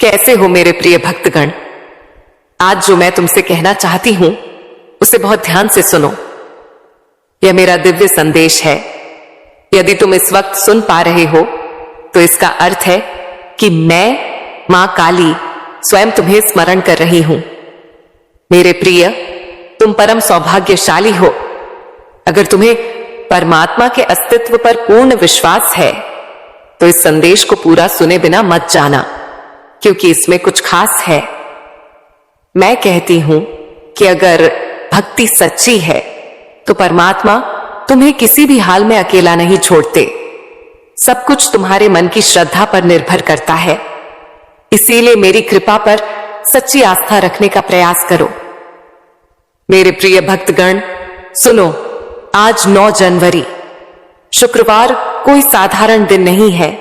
कैसे हो मेरे प्रिय भक्तगण। आज जो मैं तुमसे कहना चाहती हूं उसे बहुत ध्यान से सुनो। यह मेरा दिव्य संदेश है। यदि तुम इस वक्त सुन पा रहे हो तो इसका अर्थ है कि मैं मां काली स्वयं तुम्हें स्मरण कर रही हूं। मेरे प्रिय, तुम परम सौभाग्यशाली हो। अगर तुम्हें परमात्मा के अस्तित्व पर पूर्ण विश्वास है तो इस संदेश को पूरा सुने बिना मत जाना, क्योंकि इसमें कुछ खास है। मैं कहती हूं कि अगर भक्ति सच्ची है तो परमात्मा तुम्हें किसी भी हाल में अकेला नहीं छोड़ते। सब कुछ तुम्हारे मन की श्रद्धा पर निर्भर करता है। इसीलिए मेरी कृपा पर सच्ची आस्था रखने का प्रयास करो। मेरे प्रिय भक्तगण सुनो, आज 9 जनवरी शुक्रवार कोई साधारण दिन नहीं है।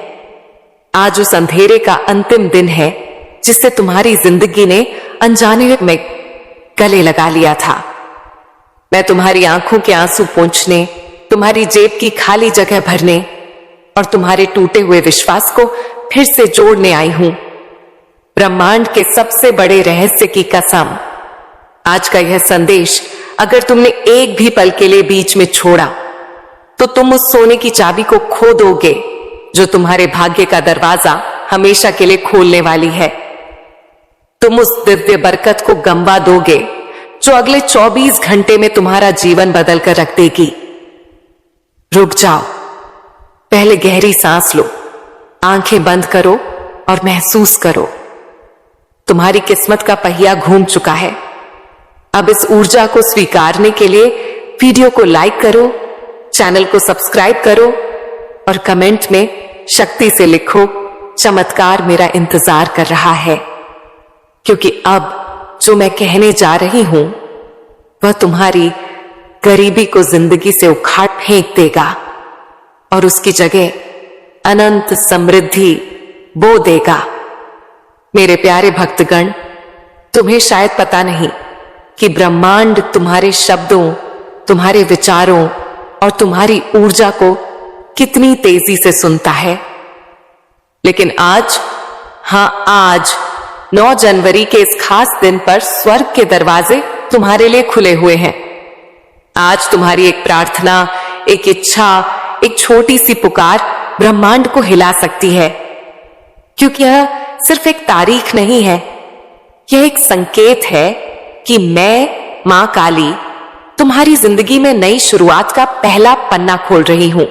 आज उस अंधेरे का अंतिम दिन है जिससे तुम्हारी जिंदगी ने अनजाने में गले लगा लिया था। मैं तुम्हारी आंखों के आंसू पोंछने, तुम्हारी जेब की खाली जगह भरने और तुम्हारे टूटे हुए विश्वास को फिर से जोड़ने आई हूं। ब्रह्मांड के सबसे बड़े रहस्य की कसम, आज का यह संदेश अगर तुमने एक भी पल के लिए बीच में छोड़ा तो तुम उस सोने की चाबी को खो दोगे जो तुम्हारे भाग्य का दरवाजा हमेशा के लिए खोलने वाली है। तुम उस दिव्य बरकत को गंवा दोगे जो अगले 24 घंटे में तुम्हारा जीवन बदल कर रख देगी। रुक जाओ, पहले गहरी सांस लो, आंखें बंद करो और महसूस करो। तुम्हारी किस्मत का पहिया घूम चुका है। अब इस ऊर्जा को स्वीकारने के लिए वीडियो को लाइक करो, चैनल को सब्सक्राइब करो और कमेंट में शक्ति से लिखो, चमत्कार मेरा इंतजार कर रहा है। क्योंकि अब जो मैं कहने जा रही हूं वह तुम्हारी गरीबी को जिंदगी से उखाड़ फेंक देगा और उसकी जगह अनंत समृद्धि बो देगा। मेरे प्यारे भक्तगण, तुम्हें शायद पता नहीं कि ब्रह्मांड तुम्हारे शब्दों, तुम्हारे विचारों और तुम्हारी ऊर्जा को कितनी तेजी से सुनता है। लेकिन आज, आज 9 जनवरी के इस खास दिन पर स्वर्ग के दरवाजे तुम्हारे लिए खुले हुए हैं। आज तुम्हारी एक प्रार्थना, एक इच्छा, एक छोटी सी पुकार ब्रह्मांड को हिला सकती है। क्योंकि यह सिर्फ एक तारीख नहीं है, यह एक संकेत है कि मैं मां काली तुम्हारी जिंदगी में नई शुरुआत का पहला पन्ना खोल रही हूं।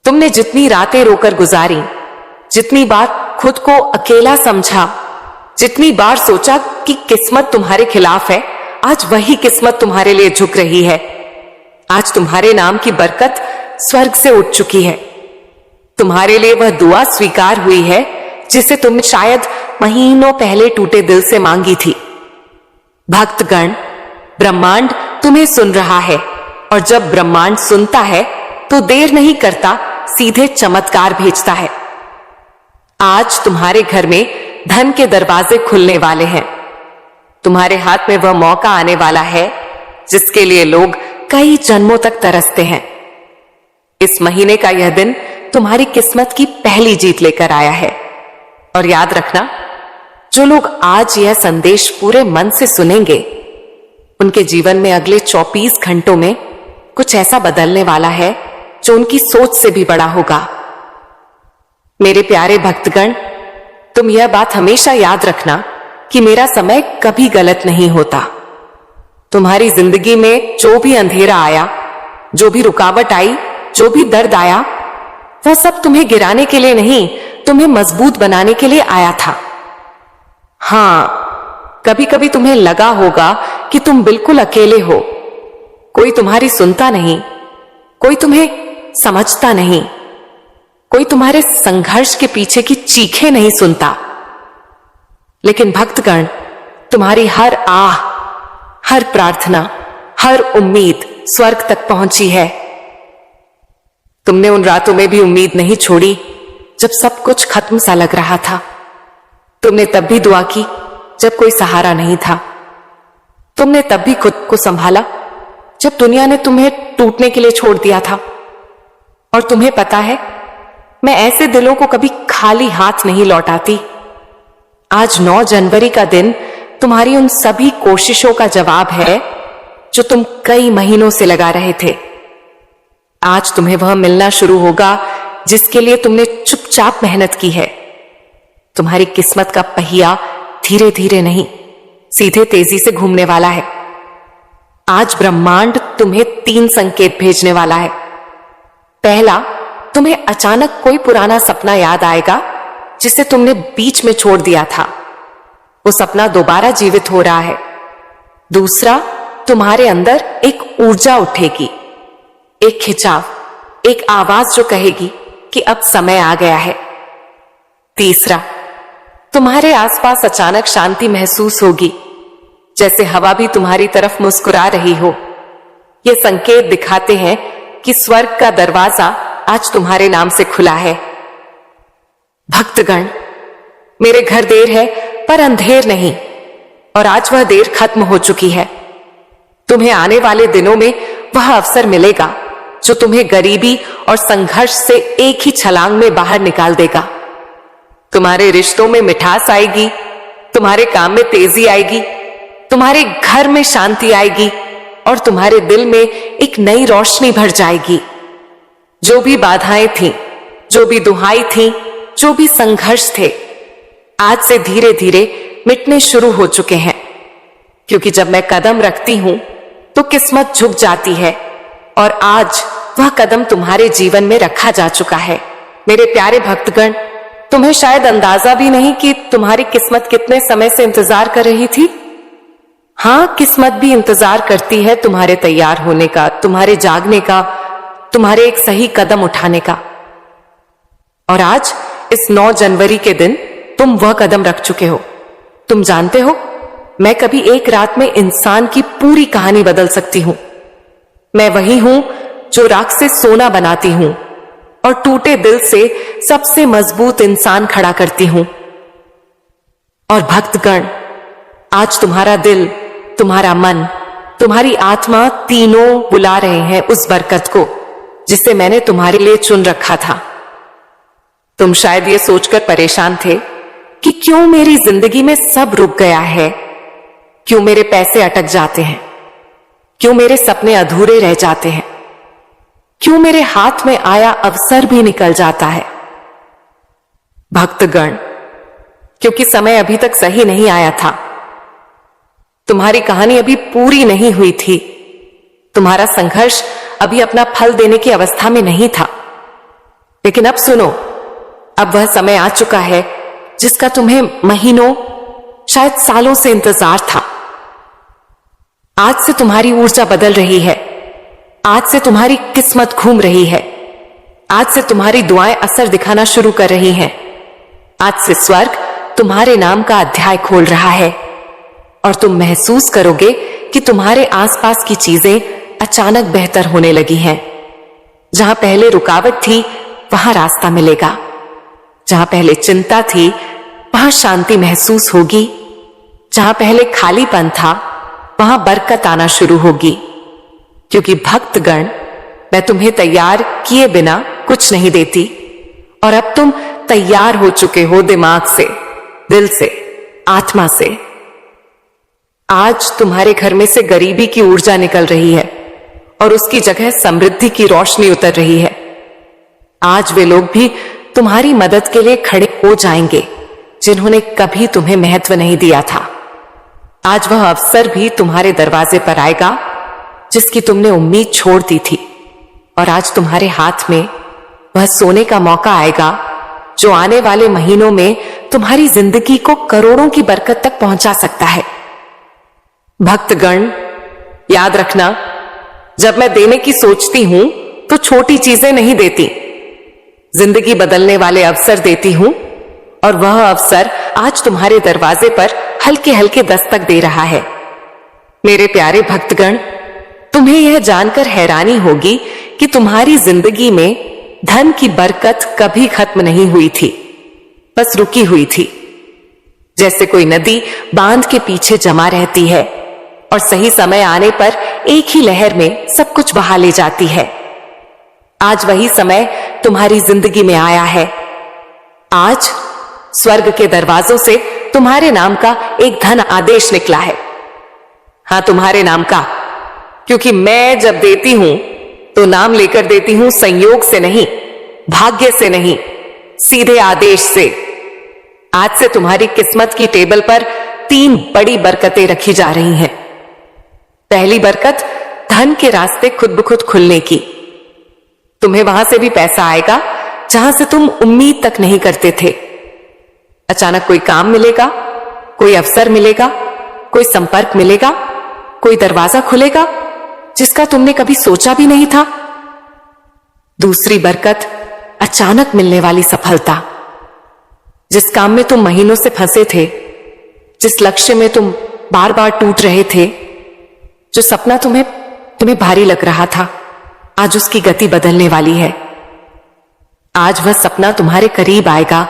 तुमने जितनी रातें रोकर गुजारी, जितनी बार खुद को अकेला समझा, जितनी बार सोचा कि किस्मत तुम्हारे खिलाफ है, आज वही किस्मत तुम्हारे लिए झुक रही है। आज तुम्हारे नाम की बरकत स्वर्ग से उठ चुकी है। तुम्हारे लिए वह दुआ स्वीकार हुई है जिसे तुमने शायद महीनों पहले टूटे दिल से मांगी थी। भक्तगण, ब्रह्मांड तुम्हें सुन रहा है और जब ब्रह्मांड सुनता है तो देर नहीं करता, सीधे चमत्कार भेजता है। आज तुम्हारे घर में धन के दरवाजे खुलने वाले हैं। तुम्हारे हाथ में वह मौका आने वाला है जिसके लिए लोग कई जन्मों तक तरसते हैं। इस महीने का यह दिन तुम्हारी किस्मत की पहली जीत लेकर आया है। और याद रखना, जो लोग आज यह संदेश पूरे मन से सुनेंगे उनके जीवन में अगले 24 घंटों में कुछ ऐसा बदलने वाला है जो उनकी सोच से भी बड़ा होगा। मेरे प्यारे भक्तगण, तुम यह बात हमेशा याद रखना कि मेरा समय कभी गलत नहीं होता। तुम्हारी जिंदगी में जो भी अंधेरा आया, जो भी रुकावट आई, जो भी दर्द आया, वह सब तुम्हें गिराने के लिए नहीं, तुम्हें मजबूत बनाने के लिए आया था। कभी कभी तुम्हें लगा होगा कि तुम बिल्कुल अकेले हो। कोई तुम्हारी सुनता नहीं, कोई तुम्हें समझता नहीं, कोई तुम्हारे संघर्ष के पीछे की चीखें नहीं सुनता। लेकिन भक्तगण, तुम्हारी हर आह, हर प्रार्थना, हर उम्मीद स्वर्ग तक पहुंची है। तुमने उन रातों में भी उम्मीद नहीं छोड़ी जब सब कुछ खत्म सा लग रहा था। तुमने तब भी दुआ की जब कोई सहारा नहीं था। तुमने तब भी खुद को संभाला जब दुनिया ने तुम्हें टूटने के लिए छोड़ दिया था। और तुम्हें पता है, मैं ऐसे दिलों को कभी खाली हाथ नहीं लौटाती। आज 9 जनवरी का दिन तुम्हारी उन सभी कोशिशों का जवाब है जो तुम कई महीनों से लगा रहे थे। आज तुम्हें वह मिलना शुरू होगा जिसके लिए तुमने चुपचाप मेहनत की है। तुम्हारी किस्मत का पहिया धीरे धीरे नहीं, सीधे तेजी से घूमने वाला है। आज ब्रह्मांड तुम्हें 3 संकेत भेजने वाला है। पहला, तुम्हें अचानक कोई पुराना सपना याद आएगा जिसे तुमने बीच में छोड़ दिया था। वो सपना दोबारा जीवित हो रहा है। दूसरा, तुम्हारे अंदर एक ऊर्जा उठेगी, एक खिंचाव, एक आवाज जो कहेगी कि अब समय आ गया है। तीसरा, तुम्हारे आसपास अचानक शांति महसूस होगी, जैसे हवा भी तुम्हारी तरफ मुस्कुरा रही हो। ये संकेत दिखाते हैं कि स्वर्ग का दरवाजा आज तुम्हारे नाम से खुला है। भक्तगण, मेरे घर देर है पर अंधेर नहीं, और आज वह देर खत्म हो चुकी है। तुम्हें आने वाले दिनों में वह अवसर मिलेगा जो तुम्हें गरीबी और संघर्ष से एक ही छलांग में बाहर निकाल देगा। तुम्हारे रिश्तों में मिठास आएगी, तुम्हारे काम में तेजी आएगी, तुम्हारे घर में शांति आएगी और तुम्हारे दिल में एक नई रोशनी भर जाएगी। जो भी बाधाएं थीं, जो भी दुहाई थीं, जो भी संघर्ष थे, आज से धीरे धीरे मिटने शुरू हो चुके हैं। क्योंकि जब मैं कदम रखती हूं तो किस्मत झुक जाती है, और आज वह कदम तुम्हारे जीवन में रखा जा चुका है। मेरे प्यारे भक्तगण, तुम्हें शायद अंदाजा भी नहीं कि तुम्हारी किस्मत कितने समय से इंतजार कर रही थी। हां, किस्मत भी इंतजार करती है तुम्हारे तैयार होने का, तुम्हारे जागने का, तुम्हारे एक सही कदम उठाने का। और आज इस 9 जनवरी के दिन तुम वह कदम रख चुके हो। तुम जानते हो, मैं कभी एक रात में इंसान की पूरी कहानी बदल सकती हूं। मैं वही हूं जो राख से सोना बनाती हूं और टूटे दिल से सबसे मजबूत इंसान खड़ा करती हूं। और भक्तगण, आज तुम्हारा दिल, तुम्हारा मन, तुम्हारी आत्मा तीनों बुला रहे हैं उस बरकत को जिसे मैंने तुम्हारे लिए चुन रखा था। तुम शायद ये सोचकर परेशान थे कि क्यों मेरी जिंदगी में सब रुक गया है, क्यों मेरे पैसे अटक जाते हैं, क्यों मेरे सपने अधूरे रह जाते हैं, क्यों मेरे हाथ में आया अवसर भी निकल जाता है। भक्तगण, क्योंकि समय अभी तक सही नहीं आया था। तुम्हारी कहानी अभी पूरी नहीं हुई थी। तुम्हारा संघर्ष अभी अपना फल देने की अवस्था में नहीं था। लेकिन अब सुनो, अब वह समय आ चुका है जिसका तुम्हें महीनों, शायद सालों से इंतजार था। आज से तुम्हारी ऊर्जा बदल रही है। आज से तुम्हारी किस्मत घूम रही है। आज से तुम्हारी दुआएं असर दिखाना शुरू कर रही हैं। आज से स्वर्ग तुम्हारे नाम का अध्याय खोल रहा है, और तुम महसूस करोगे कि तुम्हारे आसपास की चीजें अचानक बेहतर होने लगी हैं। जहां पहले रुकावट थी, वहां रास्ता मिलेगा। जहां पहले चिंता थी, वहां शांति महसूस होगी। जहां पहले खालीपन था, वहां बरकत आना शुरू होगी। क्योंकि भक्तगण, मैं तुम्हें तैयार किए बिना कुछ नहीं देती, और अब तुम तैयार हो चुके हो दिमाग से, दिल से, आत्मा से। आज तुम्हारे घर में से गरीबी की ऊर्जा निकल रही है और उसकी जगह समृद्धि की रोशनी उतर रही है। आज वे लोग भी तुम्हारी मदद के लिए खड़े हो जाएंगे जिन्होंने कभी तुम्हें महत्व नहीं दिया था। आज वह अवसर भी तुम्हारे दरवाजे पर आएगा जिसकी तुमने उम्मीद छोड़ दी थी, और आज तुम्हारे हाथ में वह सोने का मौका आएगा जो आने वाले महीनों में तुम्हारी जिंदगी को करोड़ों की बरकत तक पहुंचा सकता है। भक्तगण, याद रखना, जब मैं देने की सोचती हूं तो छोटी चीजें नहीं देती, जिंदगी बदलने वाले अवसर देती हूं, और वह अवसर आज तुम्हारे दरवाजे पर हल्के हल्के दस्तक दे रहा है। मेरे प्यारे भक्तगण, तुम्हें यह जानकर हैरानी होगी कि तुम्हारी जिंदगी में धन की बरकत कभी खत्म नहीं हुई थी, बस रुकी हुई थी। जैसे कोई नदी बांध के पीछे जमा रहती है और सही समय आने पर एक ही लहर में सब कुछ बहा ले जाती है। आज वही समय तुम्हारी जिंदगी में आया है। आज स्वर्ग के दरवाजों से तुम्हारे नाम का एक धन आदेश निकला है। हां, तुम्हारे नाम का, क्योंकि मैं जब देती हूं तो नाम लेकर देती हूं, संयोग से नहीं, भाग्य से नहीं, सीधे आदेश से। आज से तुम्हारी किस्मत की टेबल पर 3 बड़ी बरकतें रखी जा रही हैं। पहली बरकत, धन के रास्ते खुद ब खुद खुलने की। तुम्हें वहां से भी पैसा आएगा जहां से तुम उम्मीद तक नहीं करते थे। अचानक कोई काम मिलेगा, कोई अवसर मिलेगा, कोई संपर्क मिलेगा, कोई दरवाजा खुलेगा जिसका तुमने कभी सोचा भी नहीं था। दूसरी बरकत, अचानक मिलने वाली सफलता। जिस काम में तुम महीनों से फंसे थे, जिस लक्ष्य में तुम बार बार टूट रहे थे, जो सपना तुम्हें भारी लग रहा था, आज उसकी गति बदलने वाली है। आज वह सपना तुम्हारे करीब आएगा,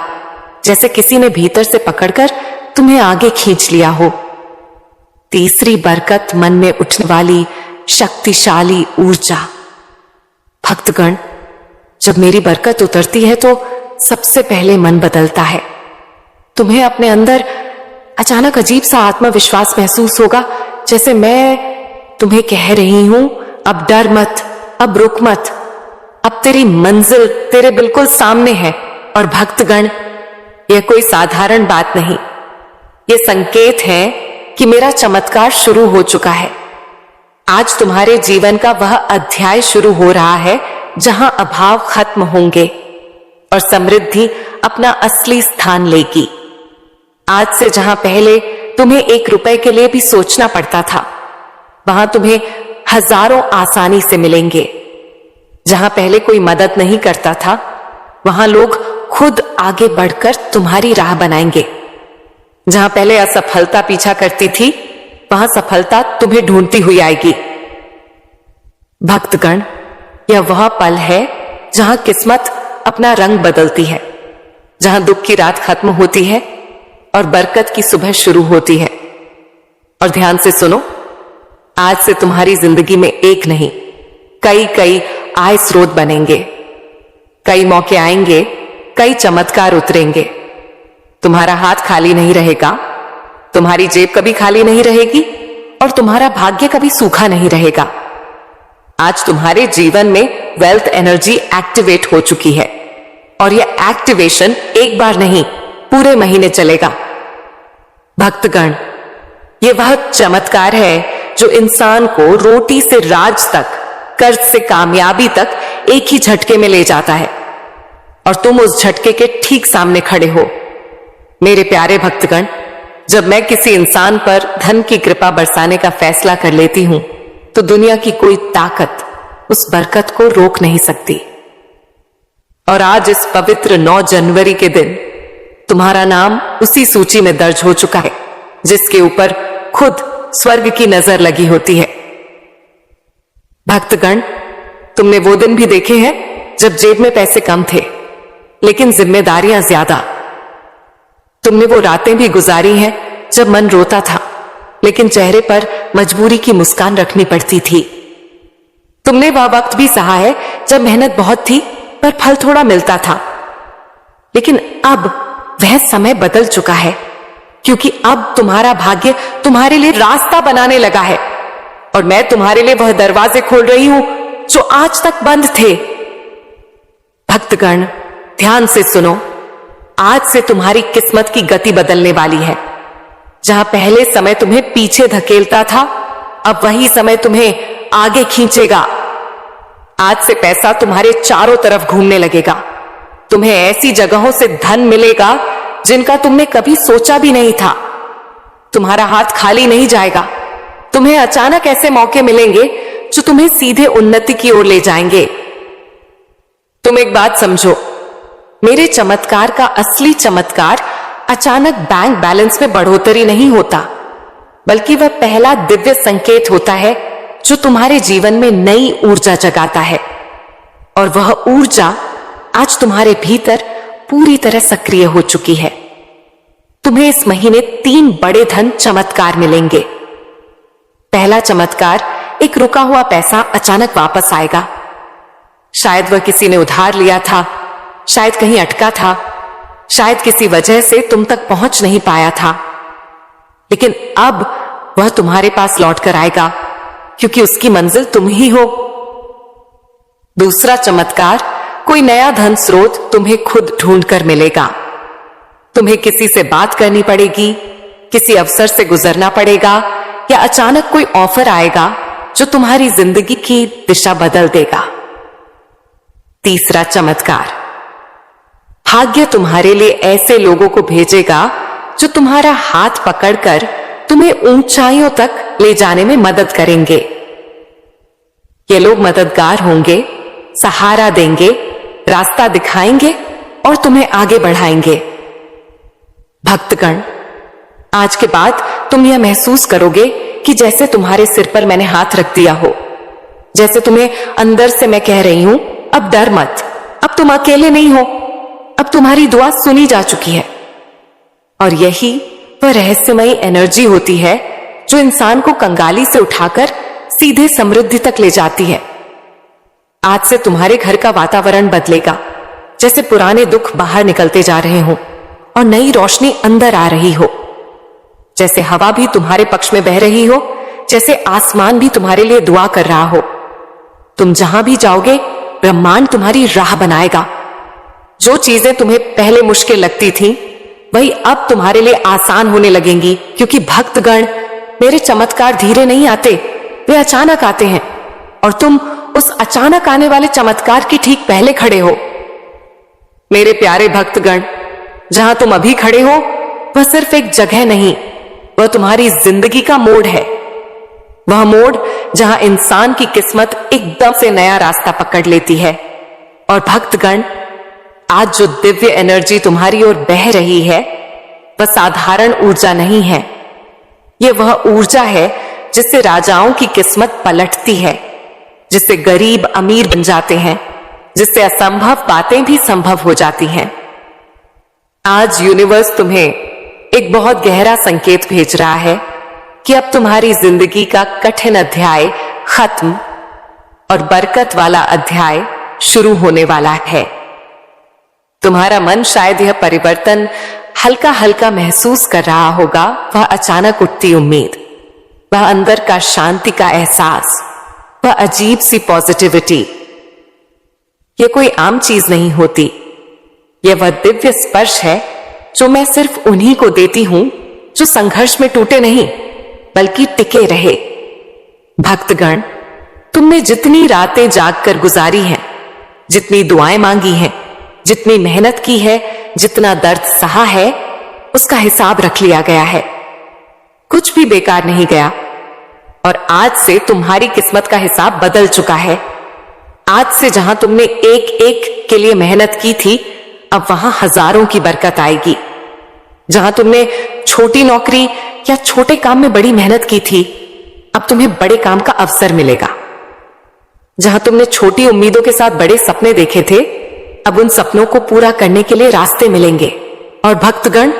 जैसे किसी ने भीतर से पकड़कर तुम्हें आगे खींच लिया हो। तीसरी बरकत, मन में उठने वाली शक्तिशाली ऊर्जा। भक्तगण, जब मेरी बरकत उतरती है तो सबसे पहले मन बदलता है। तुम्हें अपने अंदर अचानक अजीब सा आत्मविश्वास महसूस होगा, जैसे मैं तुम्हें कह रही हूं, अब डर मत, अब रुक मत, अब तेरी मंजिल तेरे बिल्कुल सामने है। और भक्तगण, यह कोई साधारण बात नहीं, यह संकेत है कि मेरा चमत्कार शुरू हो चुका है। आज तुम्हारे जीवन का वह अध्याय शुरू हो रहा है जहां अभाव खत्म होंगे और समृद्धि अपना असली स्थान लेगी। आज से जहां पहले तुम्हें 1 रुपए के लिए भी सोचना पड़ता था, वहां तुम्हें हजारों आसानी से मिलेंगे। जहां पहले कोई मदद नहीं करता था, वहां लोग खुद आगे बढ़कर तुम्हारी राह बनाएंगे। जहां पहले असफलता पीछा करती थी, वहां सफलता तुम्हें ढूंढती हुई आएगी। भक्तगण, यह वह पल है जहां किस्मत अपना रंग बदलती है, जहां दुख की रात खत्म होती है और बरकत की सुबह शुरू होती है। और ध्यान से सुनो, आज से तुम्हारी जिंदगी में एक नहीं, कई आय स्रोत बनेंगे, कई मौके आएंगे, कई चमत्कार उतरेंगे। तुम्हारा हाथ खाली नहीं रहेगा, तुम्हारी जेब कभी खाली नहीं रहेगी और तुम्हारा भाग्य कभी सूखा नहीं रहेगा। आज तुम्हारे जीवन में वेल्थ एनर्जी एक्टिवेट हो चुकी है और यह एक्टिवेशन एक बार नहीं, पूरे महीने चलेगा। भक्तगण, यह वह चमत्कार है जो इंसान को रोटी से राज तक, कर्ज से कामयाबी तक एक ही झटके में ले जाता है और तुम उस झटके के ठीक सामने खड़े हो। मेरे प्यारे भक्तगण, जब मैं किसी इंसान पर धन की कृपा बरसाने का फैसला कर लेती हूं, तो दुनिया की कोई ताकत उस बरकत को रोक नहीं सकती। और आज इस पवित्र 9 जनवरी के दिन तुम्हारा नाम उसी सूची में दर्ज हो चुका है जिसके ऊपर खुद स्वर्ग की नजर लगी होती है। भक्तगण, तुमने वो दिन भी देखे हैं जब जेब में पैसे कम थे लेकिन जिम्मेदारियां ज्यादा। तुमने वो रातें भी गुजारी हैं जब मन रोता था लेकिन चेहरे पर मजबूरी की मुस्कान रखनी पड़ती थी। तुमने वह वक्त भी सहा है जब मेहनत बहुत थी पर फल थोड़ा मिलता था। लेकिन अब वह समय बदल चुका है, क्योंकि अब तुम्हारा भाग्य तुम्हारे लिए रास्ता बनाने लगा है और मैं तुम्हारे लिए वह दरवाजे खोल रही हूं जो आज तक बंद थे। भक्तगण, ध्यान से सुनो, आज से तुम्हारी किस्मत की गति बदलने वाली है। जहां पहले समय तुम्हें पीछे धकेलता था, अब वही समय तुम्हें आगे खींचेगा। आज से पैसा तुम्हारे चारों तरफ घूमने लगेगा। तुम्हें ऐसी जगहों से धन मिलेगा जिनका तुमने कभी सोचा भी नहीं था। तुम्हारा हाथ खाली नहीं जाएगा। तुम्हें अचानक ऐसे मौके मिलेंगे जो तुम्हें सीधे उन्नति की ओर ले जाएंगे। तुम एक बात समझो, मेरे चमत्कार का असली चमत्कार अचानक बैंक बैलेंस में बढ़ोतरी नहीं होता, बल्कि वह पहला दिव्य संकेत होता है जो तुम्हारे जीवन में नई ऊर्जा जगाता है। और वह ऊर्जा आज तुम्हारे भीतर पूरी तरह सक्रिय हो चुकी है। तुम्हें इस महीने 3 बड़े धन चमत्कार मिलेंगे। पहला चमत्कार, एक रुका हुआ पैसा अचानक वापस आएगा। शायद वह किसी ने उधार लिया था, शायद कहीं अटका था, शायद किसी वजह से तुम तक पहुंच नहीं पाया था, लेकिन अब वह तुम्हारे पास लौट कर आएगा, क्योंकि उसकी मंजिल तुम ही हो। दूसरा चमत्कार, कोई नया धन स्रोत तुम्हें खुद ढूंढ कर मिलेगा। तुम्हें किसी से बात करनी पड़ेगी, किसी अवसर से गुजरना पड़ेगा, या अचानक कोई ऑफर आएगा जो तुम्हारी जिंदगी की दिशा बदल देगा। तीसरा चमत्कार, भाग्य तुम्हारे लिए ऐसे लोगों को भेजेगा जो तुम्हारा हाथ पकड़कर तुम्हें ऊंचाइयों तक ले जाने में मदद करेंगे। ये लोग मददगार होंगे, सहारा देंगे, रास्ता दिखाएंगे और तुम्हें आगे बढ़ाएंगे। भक्तगण, आज के बाद तुम यह महसूस करोगे कि जैसे तुम्हारे सिर पर मैंने हाथ रख दिया हो, जैसे तुम्हें अंदर से मैं कह रही हूं, अब डर मत, अब तुम अकेले नहीं हो, अब तुम्हारी दुआ सुनी जा चुकी है। और यही वह रहस्यमयी एनर्जी होती है जो इंसान को कंगाली से उठाकर सीधे समृद्धि तक ले जाती है। आज से तुम्हारे घर का वातावरण बदलेगा, जैसे पुराने दुख बाहर निकलते जा रहे हो और नई रोशनी अंदर आ रही हो। जैसे हवा भी तुम्हारे पक्ष में बह रही हो, जैसे आसमान भी तुम्हारे लिए दुआ कर रहा हो। तुम जहां भी जाओगे, ब्रह्मांड तुम्हारी राह बनाएगा। जो चीजें तुम्हें पहले मुश्किल लगती थीं, वही अब तुम्हारे लिए आसान होने लगेंगी, क्योंकि भक्तगण, मेरे चमत्कार धीरे नहीं आते, वे अचानक आते हैं, और तुम उस अचानक आने वाले चमत्कार के ठीक पहले खड़े हो। मेरे प्यारे भक्तगण, जहां तुम अभी खड़े हो वह सिर्फ एक जगह नहीं, वह तुम्हारी जिंदगी का मोड़ है। वह मोड़ जहां इंसान की किस्मत एकदम से नया रास्ता पकड़ लेती है। और भक्तगण, आज जो दिव्य एनर्जी तुम्हारी ओर बह रही है, वह साधारण ऊर्जा नहीं है। यह वह ऊर्जा है जिससे राजाओं की किस्मत पलटती है, जिससे गरीब अमीर बन जाते हैं, जिससे असंभव बातें भी संभव हो जाती हैं। आज यूनिवर्स तुम्हें एक बहुत गहरा संकेत भेज रहा है कि अब तुम्हारी जिंदगी का कठिन अध्याय खत्म और बरकत वाला अध्याय शुरू होने वाला है। तुम्हारा मन शायद यह परिवर्तन हल्का हल्का महसूस कर रहा होगा, वह अचानक उठती उम्मीद, वह अंदर का शांति का एहसास, वह अजीब सी पॉजिटिविटी। यह कोई आम चीज नहीं होती, यह वह दिव्य स्पर्श है जो मैं सिर्फ उन्हीं को देती हूं जो संघर्ष में टूटे नहीं, बल्कि टिके रहे। भक्तगण, तुमने जितनी रातें जागकर गुजारी हैं, जितनी दुआएं मांगी हैं, जितनी मेहनत की है, जितना दर्द सहा है, उसका हिसाब रख लिया गया है। कुछ भी बेकार नहीं गया। और आज से तुम्हारी किस्मत का हिसाब बदल चुका है। आज से जहां तुमने एक एक के लिए मेहनत की थी, अब वहां हजारों की बरकत आएगी। जहां तुमने छोटी नौकरी या छोटे काम में बड़ी मेहनत की थी, अब तुम्हें बड़े काम का अवसर मिलेगा। जहां तुमने छोटी उम्मीदों के साथ बड़े सपने देखे थे, अब उन सपनों को पूरा करने के लिए रास्ते मिलेंगे। और भक्तगण,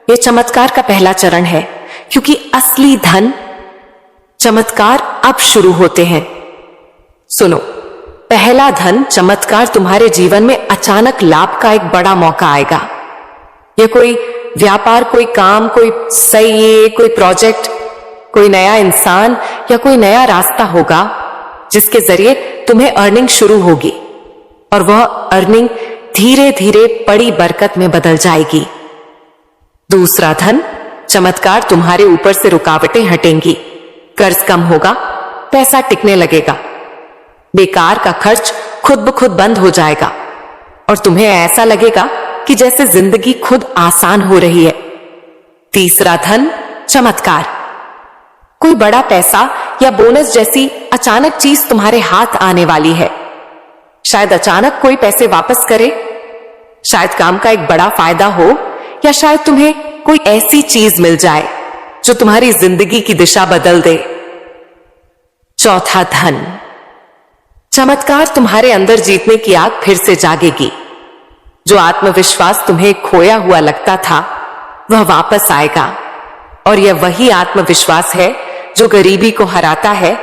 यह चमत्कार का पहला चरण है, क्योंकि असली धन चमत्कार अब शुरू होते हैं। सुनो, पहला धन चमत्कार तुम्हारे जीवन में अचानक लाभ का एक बड़ा मौका आएगा। यह कोई व्यापार, कोई काम, कोई सही, कोई प्रोजेक्ट, कोई नया इंसान या कोई नया रास्ता होगा जिसके जरिए तुम्हें अर्निंग शुरू होगी, और वह अर्निंग धीरे धीरे बड़ी बरकत में बदल जाएगी। दूसरा धन चमत्कार, तुम्हारे ऊपर से रुकावटें हटेंगी, कर्ज कम होगा, पैसा टिकने लगेगा, बेकार का खर्च खुद ब खुद बंद हो जाएगा, और तुम्हें ऐसा लगेगा कि जैसे जिंदगी खुद आसान हो रही है। तीसरा धन चमत्कार, कोई बड़ा पैसा या बोनस जैसी अचानक चीज तुम्हारे हाथ आने वाली है। शायद अचानक कोई पैसे वापस करे, शायद काम का एक बड़ा फायदा हो, या शायद तुम्हें कोई ऐसी चीज मिल जाए जो तुम्हारी जिंदगी की दिशा बदल दे। चौथा धन चमत्कार, तुम्हारे अंदर जीतने की आग फिर से जागेगी। जो आत्मविश्वास तुम्हें खोया हुआ लगता था, वह वापस आएगा, और यह वही आत्मविश्वास है जो गरीबी को हराता है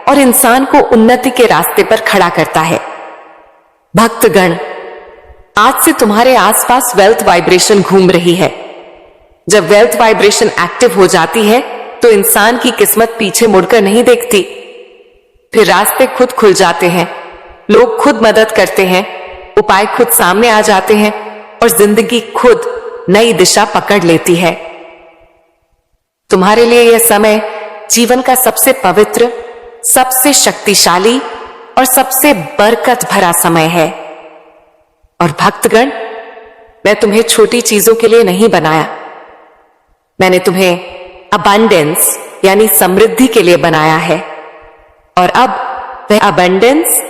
और इंसान को उन्नति के रास्ते पर खड़ा करता है। भक्तगण, आज से तुम्हारे आसपास वेल्थ वाइब्रेशन घूम रही है। जब वेल्थ वाइब्रेशन एक्टिव हो जाती है तो इंसान की किस्मत पीछे मुड़कर नहीं देखती। फिर रास्ते खुद खुल जाते हैं, लोग खुद मदद करते हैं, उपाय खुद सामने आ जाते हैं और जिंदगी खुद नई दिशा पकड़ लेती है। तुम्हारे लिए यह समय जीवन का सबसे पवित्र, सबसे शक्तिशाली और सबसे बरकत भरा समय है। और भक्तगण, मैं तुम्हें छोटी चीजों के लिए नहीं बनाया, मैंने तुम्हें अबंडेंस यानी समृद्धि के लिए बनाया है। और अब वह अबंडेंस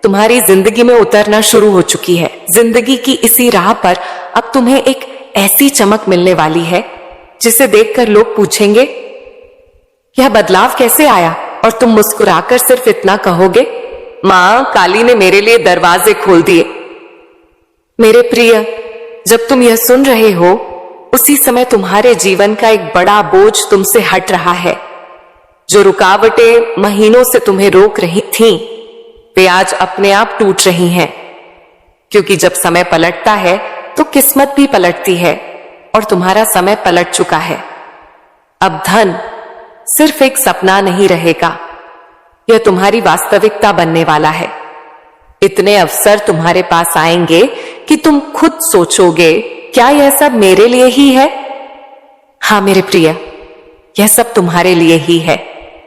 तुम्हारी जिंदगी में उतरना शुरू हो चुकी है। जिंदगी की इसी राह पर अब तुम्हें एक ऐसी चमक मिलने वाली है जिसे देखकर लोग पूछेंगे, यह बदलाव कैसे आया? और तुम मुस्कुराकर सिर्फ इतना कहोगे, मां काली ने मेरे लिए दरवाजे खोल दिए। मेरे प्रिय, जब तुम यह सुन रहे हो उसी समय तुम्हारे जीवन का एक बड़ा बोझ तुमसे हट रहा है। जो रुकावटें महीनों से तुम्हें रोक रही थीं, वे आज अपने आप टूट रही हैं। क्योंकि जब समय पलटता है तो किस्मत भी पलटती है और तुम्हारा समय पलट चुका है। अब धन सिर्फ एक सपना नहीं रहेगा, यह तुम्हारी वास्तविकता बनने वाला है। इतने अवसर तुम्हारे पास आएंगे कि तुम खुद सोचोगे, क्या यह सब मेरे लिए ही है? हां मेरे प्रिय, यह सब तुम्हारे लिए ही है,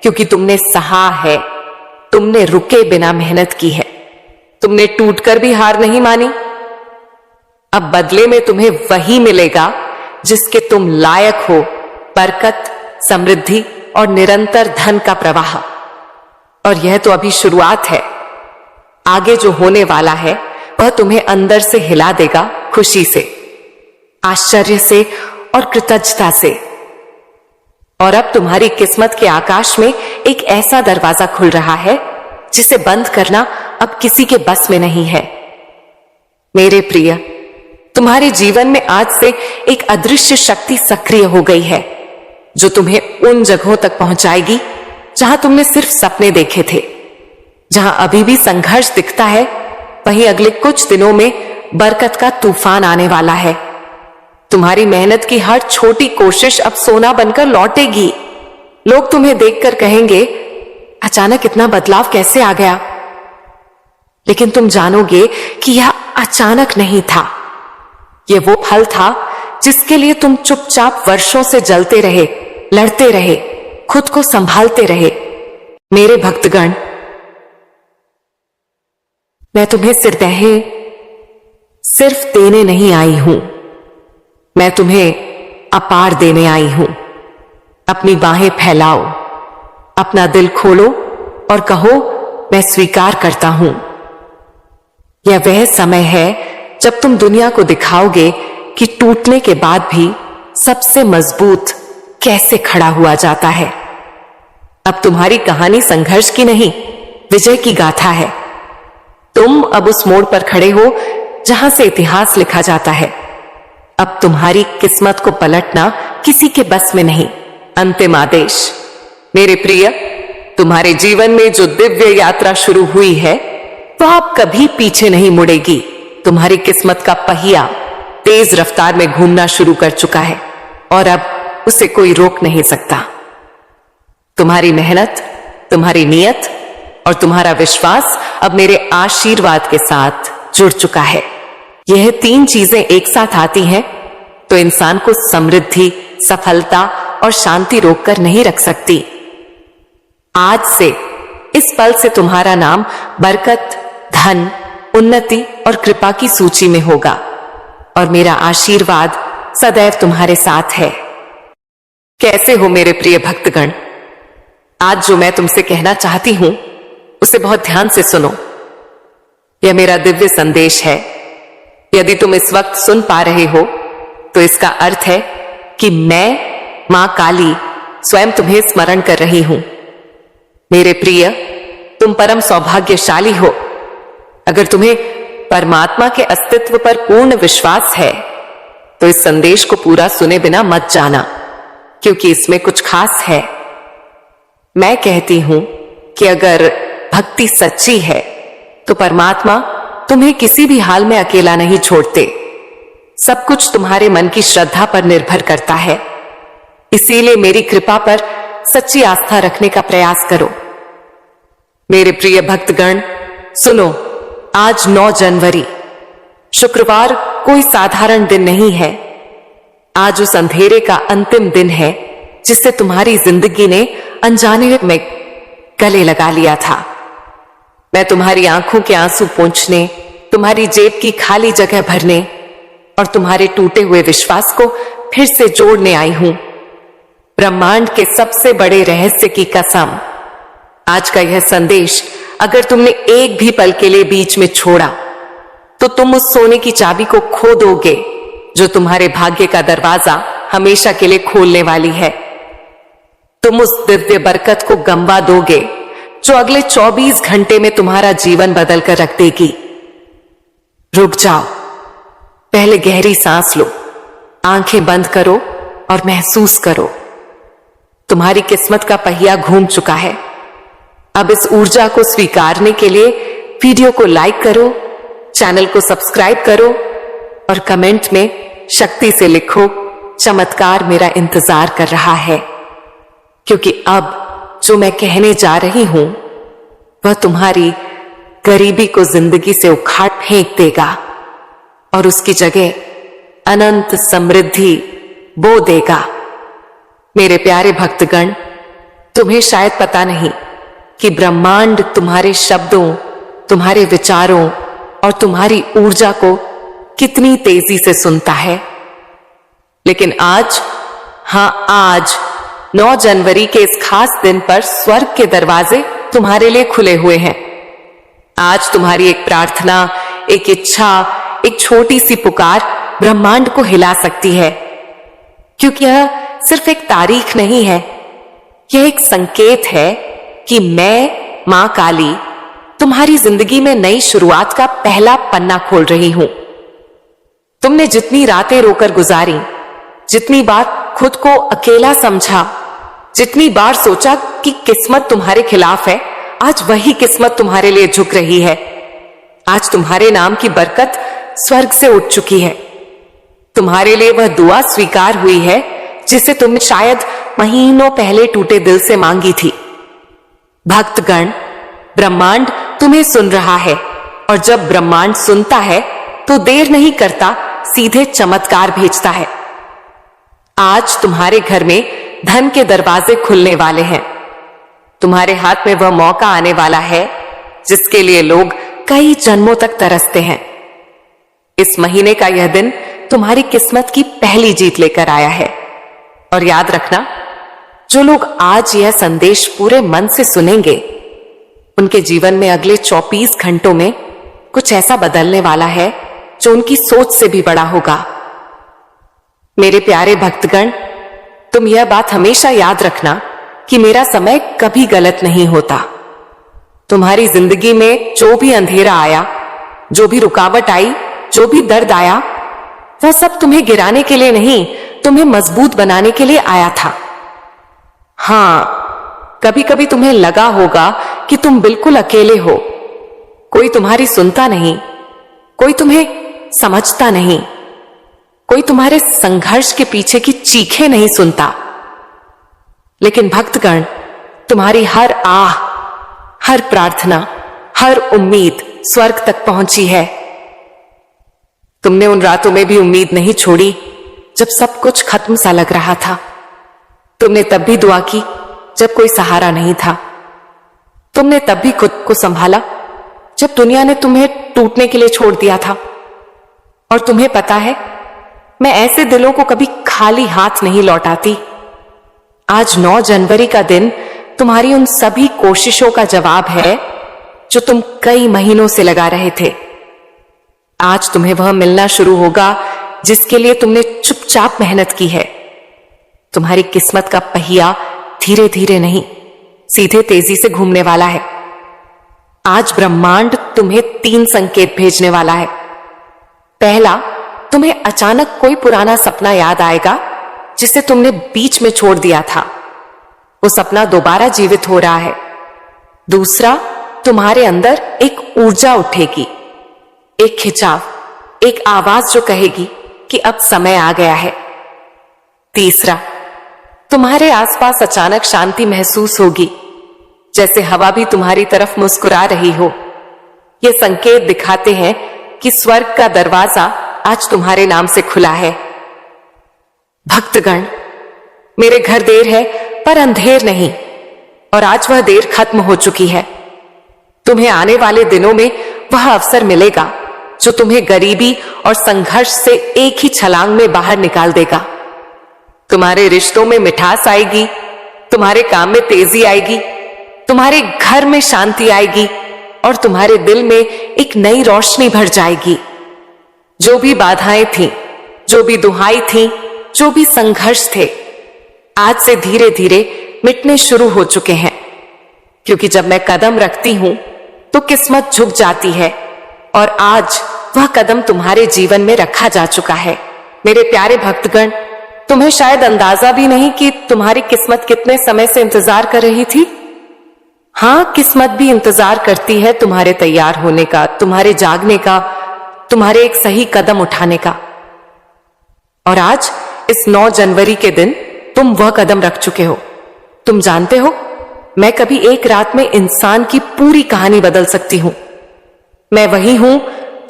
क्योंकि तुमने सहा है, तुमने रुके बिना मेहनत की है, तुमने टूटकर भी हार नहीं मानी। अब बदले में तुम्हें वही मिलेगा जिसके तुम लायक हो, बरकत, समृद्धि और निरंतर धन का प्रवाह। और यह तो अभी शुरुआत है। आगे जो होने वाला है वह तुम्हें अंदर से हिला देगा, खुशी से, आश्चर्य से और कृतज्ञता से। और अब तुम्हारी किस्मत के आकाश में एक ऐसा दरवाजा खुल रहा है जिसे बंद करना अब किसी के बस में नहीं है। मेरे प्रिय, तुम्हारे जीवन में आज से एक अदृश्य शक्ति सक्रिय हो गई है जो तुम्हें उन जगहों तक पहुंचाएगी जहां तुमने सिर्फ सपने देखे थे। जहां अभी भी संघर्ष दिखता है, वहीं अगले कुछ दिनों में बरकत का तूफान आने वाला है। तुम्हारी मेहनत की हर छोटी कोशिश अब सोना बनकर लौटेगी। लोग तुम्हें देखकर कहेंगे, अचानक इतना बदलाव कैसे आ गया? लेकिन तुम जानोगे कि यह अचानक नहीं था। यह वो फल था जिसके लिए तुम चुपचाप वर्षों से जलते रहे, लड़ते रहे, खुद को संभालते रहे। मेरे भक्तगण, मैं तुम्हें सिर्फ देने नहीं आई हूं, मैं तुम्हें अपार देने आई हूं। अपनी बाहें फैलाओ, अपना दिल खोलो और कहो, मैं स्वीकार करता हूं। यह वह समय है जब तुम दुनिया को दिखाओगे कि टूटने के बाद भी सबसे मजबूत कैसे खड़ा हुआ जाता है। अब तुम्हारी कहानी संघर्ष की नहीं, विजय की गाथा है। तुम अब उस मोड़ पर खड़े हो जहां से इतिहास लिखा जाता है। अब तुम्हारी किस्मत को पलटना किसी के बस में नहीं। अंतिम आदेश, मेरे प्रिय, तुम्हारे जीवन में जो दिव्य यात्रा शुरू हुई है वह अब कभी पीछे नहीं मुड़ेगी। तुम्हारी किस्मत का पहिया तेज रफ्तार में घूमना शुरू कर चुका है और अब उसे कोई रोक नहीं सकता। तुम्हारी मेहनत, तुम्हारी नियत और तुम्हारा विश्वास अब मेरे आशीर्वाद के साथ जुड़ चुका है। यह तीन चीजें एक साथ आती हैं तो इंसान को समृद्धि, सफलता और शांति रोककर नहीं रख सकती। आज से, इस पल से तुम्हारा नाम बरकत, धन, उन्नति और कृपा की सूची में होगा और मेरा आशीर्वाद सदैव तुम्हारे साथ है। कैसे हो मेरे प्रिय भक्तगण? आज जो मैं तुमसे कहना चाहती हूं उसे बहुत ध्यान से सुनो। यह मेरा दिव्य संदेश है। यदि तुम इस वक्त सुन पा रहे हो तो इसका अर्थ है कि मैं, मां काली, स्वयं तुम्हें स्मरण कर रही हूं। मेरे प्रिय, तुम परम सौभाग्यशाली हो। अगर तुम्हें परमात्मा के अस्तित्व पर पूर्ण विश्वास है तो इस संदेश को पूरा सुने बिना मत जाना, क्योंकि इसमें कुछ खास है। मैं कहती हूं कि अगर भक्ति सच्ची है तो परमात्मा तुम्हें किसी भी हाल में अकेला नहीं छोड़ते। सब कुछ तुम्हारे मन की श्रद्धा पर निर्भर करता है। इसीलिए मेरी कृपा पर सच्ची आस्था रखने का प्रयास करो। मेरे प्रिय भक्तगण, सुनो, आज 9 जनवरी शुक्रवार कोई साधारण दिन नहीं है। आज उस अंधेरे का अंतिम दिन है जिससे तुम्हारी जिंदगी ने अनजाने में गले लगा लिया था। मैं तुम्हारी आंखों के आंसू पोंछने, तुम्हारी जेब की खाली जगह भरने और तुम्हारे टूटे हुए विश्वास को फिर से जोड़ने आई हूं। ब्रह्मांड के सबसे बड़े रहस्य की कसम, आज का यह संदेश अगर तुमने एक भी पल के लिए बीच में छोड़ा तो तुम उस सोने की चाबी को खो दोगे जो तुम्हारे भाग्य का दरवाजा हमेशा के लिए खोलने वाली है। तुम उस दिव्य बरकत को गंवा दोगे जो अगले 24 घंटे में तुम्हारा जीवन बदल कर रख देगी। रुक जाओ, पहले गहरी सांस लो, आंखें बंद करो और महसूस करो। तुम्हारी किस्मत का पहिया घूम चुका है। अब इस ऊर्जा को स्वीकारने के लिए वीडियो को लाइक करो, चैनल को सब्सक्राइब करो और कमेंट में शक्ति से लिखो, चमत्कार मेरा इंतजार कर रहा है। क्योंकि अब जो मैं कहने जा रही हूं वह तुम्हारी गरीबी को जिंदगी से उखाड़ फेंक देगा और उसकी जगह अनंत समृद्धि बो देगा। मेरे प्यारे भक्तगण, तुम्हें शायद पता नहीं कि ब्रह्मांड तुम्हारे शब्दों, तुम्हारे विचारों और तुम्हारी ऊर्जा को कितनी तेजी से सुनता है। लेकिन आज, हां आज 9 जनवरी के इस खास दिन पर स्वर्ग के दरवाजे तुम्हारे लिए खुले हुए हैं। आज तुम्हारी एक प्रार्थना, एक इच्छा, एक छोटी सी पुकार ब्रह्मांड को हिला सकती है। क्योंकि यह सिर्फ एक तारीख नहीं है, यह एक संकेत है कि मैं मां काली तुम्हारी जिंदगी में नई शुरुआत का पहला पन्ना खोल रही हूं। तुमने जितनी रातें रोकर गुजारी, जितनी बार खुद को अकेला समझा, जितनी बार सोचा कि किस्मत तुम्हारे खिलाफ है, आज वही किस्मत तुम्हारे लिए झुक रही है। आज तुम्हारे नाम की बरकत स्वर्ग से उठ चुकी है। तुम्हारे लिए वह दुआ स्वीकार हुई है जिसे तुमने शायद महीनों पहले टूटे दिल से मांगी थी। भक्तगण, ब्रह्मांड तुम्हें सुन रहा है और जब ब्रह्मांड सुनता है तो देर नहीं करता, सीधे चमत्कार भेजता है। आज तुम्हारे घर में धन के दरवाजे खुलने वाले हैं। तुम्हारे हाथ में वह मौका आने वाला है जिसके लिए लोग कई जन्मों तक तरसते हैं। इस महीने का यह दिन तुम्हारी किस्मत की पहली जीत लेकर आया है। और याद रखना, जो लोग आज यह संदेश पूरे मन से सुनेंगे, उनके जीवन में अगले 24 घंटों में कुछ ऐसा बदलने वाला है जो उनकी सोच से भी बड़ा होगा। मेरे प्यारे भक्तगण, तुम यह बात हमेशा याद रखना कि मेरा समय कभी गलत नहीं होता। तुम्हारी जिंदगी में जो भी अंधेरा आया, जो भी रुकावट आई, जो भी दर्द आया, वह सब तुम्हें गिराने के लिए नहीं, तुम्हें मजबूत बनाने के लिए आया था। हां, कभी कभी तुम्हें लगा होगा कि तुम बिल्कुल अकेले हो, कोई तुम्हारी सुनता नहीं, कोई तुम्हें समझता नहीं, कोई तुम्हारे संघर्ष के पीछे की चीखें नहीं सुनता। लेकिन भक्तगण, तुम्हारी हर आह, हर प्रार्थना, हर उम्मीद स्वर्ग तक पहुंची है। तुमने उन रातों में भी उम्मीद नहीं छोड़ी जब सब कुछ खत्म सा लग रहा था। तुमने तब भी दुआ की जब कोई सहारा नहीं था। तुमने तब भी खुद को संभाला जब दुनिया ने तुम्हें टूटने के लिए छोड़ दिया था। और तुम्हें पता है, मैं ऐसे दिलों को कभी खाली हाथ नहीं लौटाती। आज 9 जनवरी का दिन तुम्हारी उन सभी कोशिशों का जवाब है जो तुम कई महीनों से लगा रहे थे। आज तुम्हें वह मिलना शुरू होगा जिसके लिए तुमने चुपचाप मेहनत की है। तुम्हारी किस्मत का पहिया धीरे धीरे नहीं, सीधे तेजी से घूमने वाला है। आज ब्रह्मांड तुम्हें 3 संकेत भेजने वाला है। पहला, तुम्हें अचानक कोई पुराना सपना याद आएगा जिसे तुमने बीच में छोड़ दिया था। वो सपना दोबारा जीवित हो रहा है। दूसरा, तुम्हारे अंदर एक ऊर्जा उठेगी एक खिंचाव, एक आवाज जो कहेगी कि अब समय आ गया है। तीसरा, तुम्हारे आसपास अचानक शांति महसूस होगी, जैसे हवा भी तुम्हारी तरफ मुस्कुरा रही हो। ये संकेत दिखाते हैं कि स्वर्ग का दरवाजा आज तुम्हारे नाम से खुला है। भक्तगण, मेरे घर देर है पर अंधेर नहीं, और आज वह देर खत्म हो चुकी है। तुम्हें आने वाले दिनों में वह अवसर मिलेगा जो तुम्हें गरीबी और संघर्ष से एक ही छलांग में बाहर निकाल देगा। तुम्हारे रिश्तों में मिठास आएगी, तुम्हारे काम में तेजी आएगी, तुम्हारे घर में शांति आएगी और तुम्हारे दिल में एक नई रोशनी भर जाएगी। जो भी बाधाएं थीं, जो भी दुहाई थीं, जो भी संघर्ष थे, आज से धीरे धीरे मिटने शुरू हो चुके हैं। क्योंकि जब मैं कदम रखती हूं तो किस्मत झुक जाती है, और आज वह कदम तुम्हारे जीवन में रखा जा चुका है। मेरे प्यारे भक्तगण, तुम्हें शायद अंदाजा भी नहीं कि तुम्हारी किस्मत कितने समय से इंतजार कर रही थी। हां, किस्मत भी इंतजार करती है तुम्हारे तैयार होने का, तुम्हारे जागने का, तुम्हारे एक सही कदम उठाने का। और आज इस 9 जनवरी के दिन तुम वह कदम रख चुके हो। तुम जानते हो, मैं कभी एक रात में इंसान की पूरी कहानी बदल सकती हूं। मैं वही हूं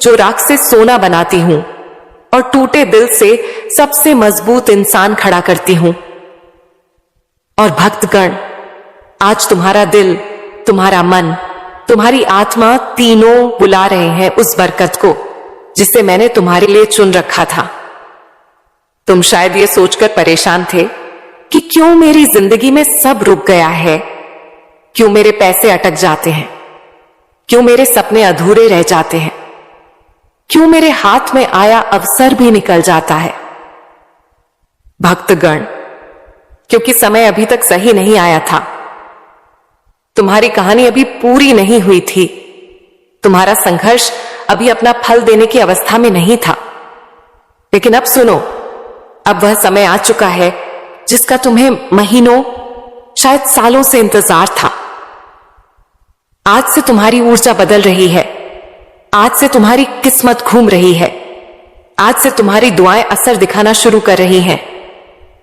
जो राख से सोना बनाती हूं और टूटे दिल से सबसे मजबूत इंसान खड़ा करती हूं। और भक्तगण, आज तुम्हारा दिल, तुम्हारा मन, तुम्हारी आत्मा तीनों बुला रहे हैं उस बरकत को जिसे मैंने तुम्हारे लिए चुन रखा था। तुम शायद ये सोचकर परेशान थे कि क्यों मेरी जिंदगी में सब रुक गया है, क्यों मेरे पैसे अटक जाते हैं, क्यों मेरे सपने अधूरे रह जाते हैं, क्यों मेरे हाथ में आया अवसर भी निकल जाता है। भक्तगण, क्योंकि समय अभी तक सही नहीं आया था। तुम्हारी कहानी अभी पूरी नहीं हुई थी। तुम्हारा संघर्ष अभी अपना फल देने की अवस्था में नहीं था। लेकिन अब सुनो, अब वह समय आ चुका है जिसका तुम्हें महीनों, शायद सालों से इंतजार था। आज से तुम्हारी ऊर्जा बदल रही है, आज से तुम्हारी किस्मत घूम रही है, आज से तुम्हारी दुआएं असर दिखाना शुरू कर रही हैं।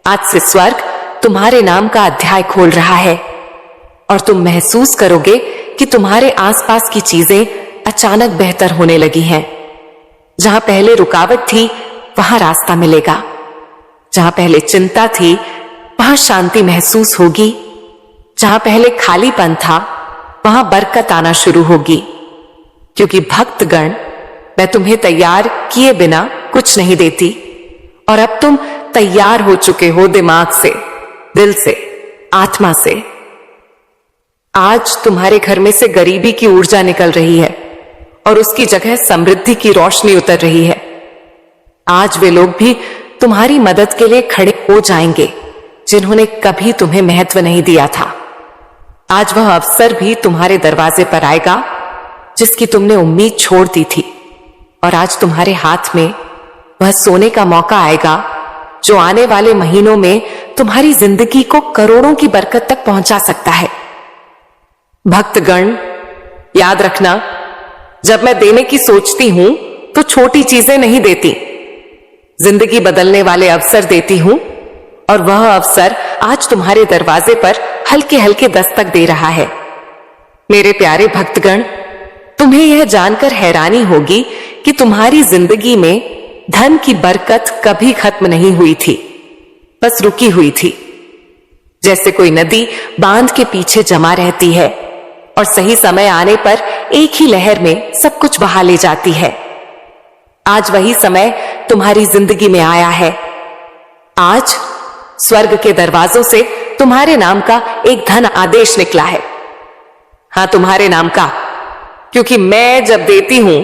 आज से स्वर्ग तुम्हारे नाम का अध्याय खोल रहा है और तुम महसूस करोगे कि तुम्हारे आसपास की चीजें अचानक बेहतर होने लगी हैं। जहां पहले रुकावट थी वहां रास्ता मिलेगा, जहां पहले चिंता थी वहां शांति महसूस होगी, जहां पहले खालीपन था वहां बरकत आना शुरू होगी। क्योंकि भक्तगण, मैं तुम्हें तैयार किए बिना कुछ नहीं देती, और अब तुम तैयार हो चुके हो दिमाग से, दिल से, आत्मा से। आज तुम्हारे घर में से गरीबी की ऊर्जा निकल रही है और उसकी जगह समृद्धि की रोशनी उतर रही है। आज वे लोग भी तुम्हारी मदद के लिए खड़े हो जाएंगे जिन्होंने कभी तुम्हें महत्व नहीं दिया था। आज वह अवसर भी तुम्हारे दरवाजे पर आएगा जिसकी तुमने उम्मीद छोड़ दी थी, और आज तुम्हारे हाथ में वह सोने का मौका आएगा जो आने वाले महीनों में तुम्हारी जिंदगी को करोड़ों की बरकत तक पहुंचा सकता है। भक्तगण, याद रखना, जब मैं देने की सोचती हूं तो छोटी चीजें नहीं देती, जिंदगी बदलने वाले अवसर देती हूं, और वह अवसर आज तुम्हारे दरवाजे पर हल्के हल्के दस्तक दे रहा है। मेरे प्यारे भक्तगण, तुम्हें यह जानकर हैरानी होगी कि तुम्हारी जिंदगी में धन की बरकत कभी खत्म नहीं हुई थी, बस रुकी हुई थी। जैसे कोई नदी बांध के पीछे जमा रहती है और सही समय आने पर एक ही लहर में सब कुछ बहा ले जाती है। आज वही समय तुम्हारी जिंदगी में आया है। आज स्वर्ग के दरवाजों से तुम्हारे नाम का एक धन आदेश निकला है। हां, तुम्हारे नाम का, क्योंकि मैं जब देती हूं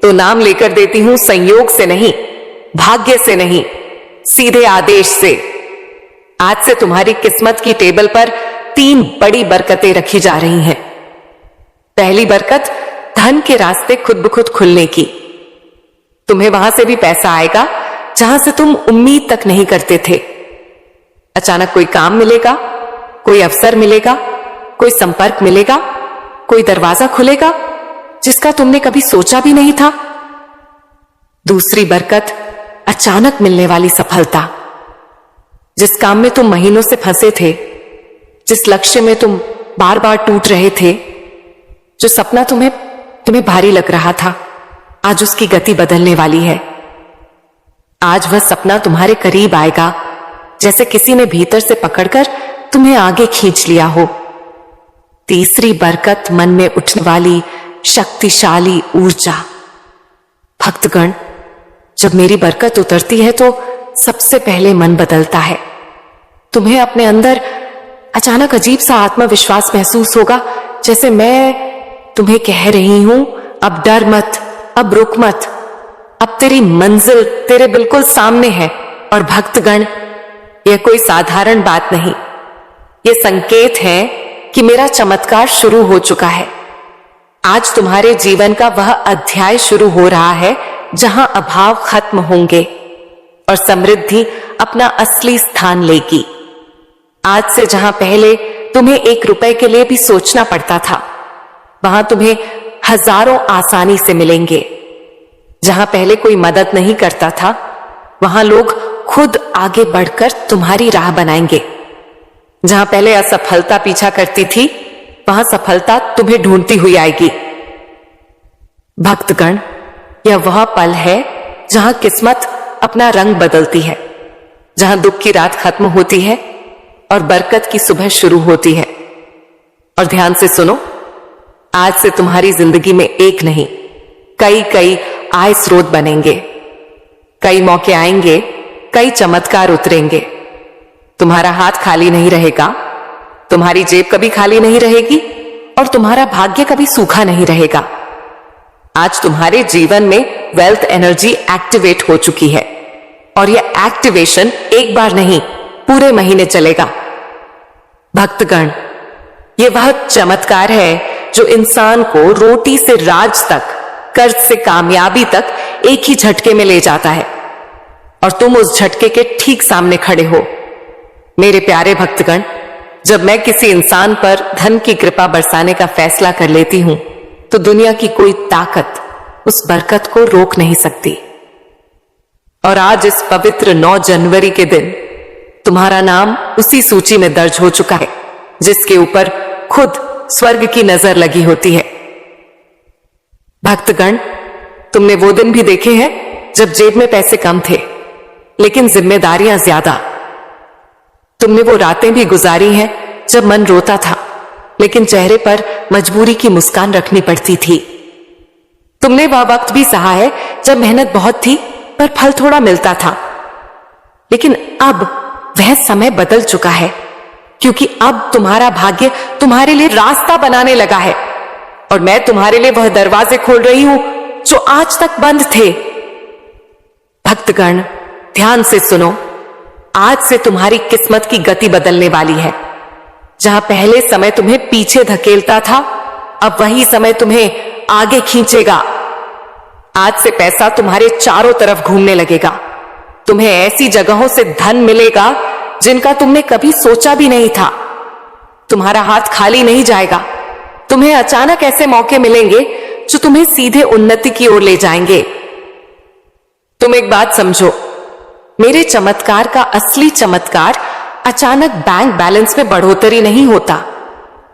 तो नाम लेकर देती हूं, संयोग से नहीं, भाग्य से नहीं, सीधे आदेश से। आज से तुम्हारी किस्मत की टेबल पर 3 बड़ी बरकतें रखी जा रही हैं। पहली बरकत, धन के रास्ते खुद ब खुद खुलने की। तुम्हें वहां से भी पैसा आएगा जहां से तुम उम्मीद तक नहीं करते थे। अचानक कोई काम मिलेगा, कोई अवसर मिलेगा, कोई संपर्क मिलेगा, कोई दरवाजा खुलेगा जिसका तुमने कभी सोचा भी नहीं था। दूसरी बरकत, अचानक मिलने वाली सफलता। जिस काम में तुम महीनों से फंसे थे, जिस लक्ष्य में तुम बार बार टूट रहे थे, जो सपना तुम्हें भारी लग रहा था, आज उसकी गति बदलने वाली है। आज वह सपना तुम्हारे करीब आएगा, जैसे किसी ने भीतर से पकड़कर तुम्हें आगे खींच लिया हो। तीसरी बरकत, मन में उठने वाली शक्तिशाली ऊर्जा। भक्तगण, जब मेरी बरकत उतरती है तो सबसे पहले मन बदलता है। तुम्हें अपने अंदर अचानक अजीब सा आत्मविश्वास महसूस होगा, जैसे मैं तुम्हें कह रही हूं, अब डर मत, अब रुक मत, अब तेरी मंजिल तेरे बिल्कुल सामने है। और भक्तगण, यह कोई साधारण बात नहीं, यह संकेत है कि मेरा चमत्कार शुरू हो चुका है। आज तुम्हारे जीवन का वह अध्याय शुरू हो रहा है जहां अभाव खत्म होंगे और समृद्धि अपना असली स्थान लेगी। आज से जहां पहले तुम्हें 1 रुपए के लिए भी सोचना पड़ता था, वहां तुम्हें हजारों आसानी से मिलेंगे। जहां पहले कोई मदद नहीं करता था, वहां लोग खुद आगे बढ़कर तुम्हारी राह बनाएंगे। जहां पहले असफलता पीछा करती थी, वहां सफलता तुम्हें ढूंढती हुई आएगी। भक्तगण, यह वह पल है जहां किस्मत अपना रंग बदलती है, जहां दुख की रात खत्म होती है और बरकत की सुबह शुरू होती है। और ध्यान से सुनो, आज से तुम्हारी जिंदगी में एक नहीं, कई आय स्रोत बनेंगे। कई मौके आएंगे, कई चमत्कार उतरेंगे। तुम्हारा हाथ खाली नहीं रहेगा, तुम्हारी जेब कभी खाली नहीं रहेगी और तुम्हारा भाग्य कभी सूखा नहीं रहेगा। आज तुम्हारे जीवन में वेल्थ एनर्जी एक्टिवेट हो चुकी है और यह एक्टिवेशन एक बार नहीं, पूरे महीने चलेगा। भक्तगण, यह वह चमत्कार है जो इंसान को रोटी से राज तक, कर्ज से कामयाबी तक एक ही झटके में ले जाता है और तुम उस झटके के ठीक सामने खड़े हो। मेरे प्यारे भक्तगण, जब मैं किसी इंसान पर धन की कृपा बरसाने का फैसला कर लेती हूं, तो दुनिया की कोई ताकत उस बरकत को रोक नहीं सकती। और आज इस पवित्र 9 जनवरी के दिन तुम्हारा नाम उसी सूची में दर्ज हो चुका है जिसके ऊपर खुद स्वर्ग की नजर लगी होती है। भक्तगण, तुमने वो दिन भी देखे हैं जब जेब में पैसे कम थे लेकिन जिम्मेदारियां ज्यादा। तुमने वो रातें भी गुजारी हैं जब मन रोता था लेकिन चेहरे पर मजबूरी की मुस्कान रखनी पड़ती थी। तुमने वह वक्त भी सहा है जब मेहनत बहुत थी पर फल थोड़ा मिलता था। लेकिन अब वह समय बदल चुका है, क्योंकि अब तुम्हारा भाग्य तुम्हारे लिए रास्ता बनाने लगा है और मैं तुम्हारे लिए वह दरवाजे खोल रही हूं जो आज तक बंद थे। भक्तगण, ध्यान से सुनो, आज से तुम्हारी किस्मत की गति बदलने वाली है। जहां पहले समय तुम्हें पीछे धकेलता था, अब वही समय तुम्हें आगे खींचेगा। आज से पैसा तुम्हारे चारों तरफ घूमने लगेगा। तुम्हें ऐसी जगहों से धन मिलेगा जिनका तुमने कभी सोचा भी नहीं था। तुम्हारा हाथ खाली नहीं जाएगा। तुम्हें अचानक ऐसे मौके मिलेंगे जो तुम्हें सीधे उन्नति की ओर ले जाएंगे। तुम एक बात समझो, मेरे चमत्कार का असली चमत्कार अचानक बैंक बैलेंस में बढ़ोतरी नहीं होता,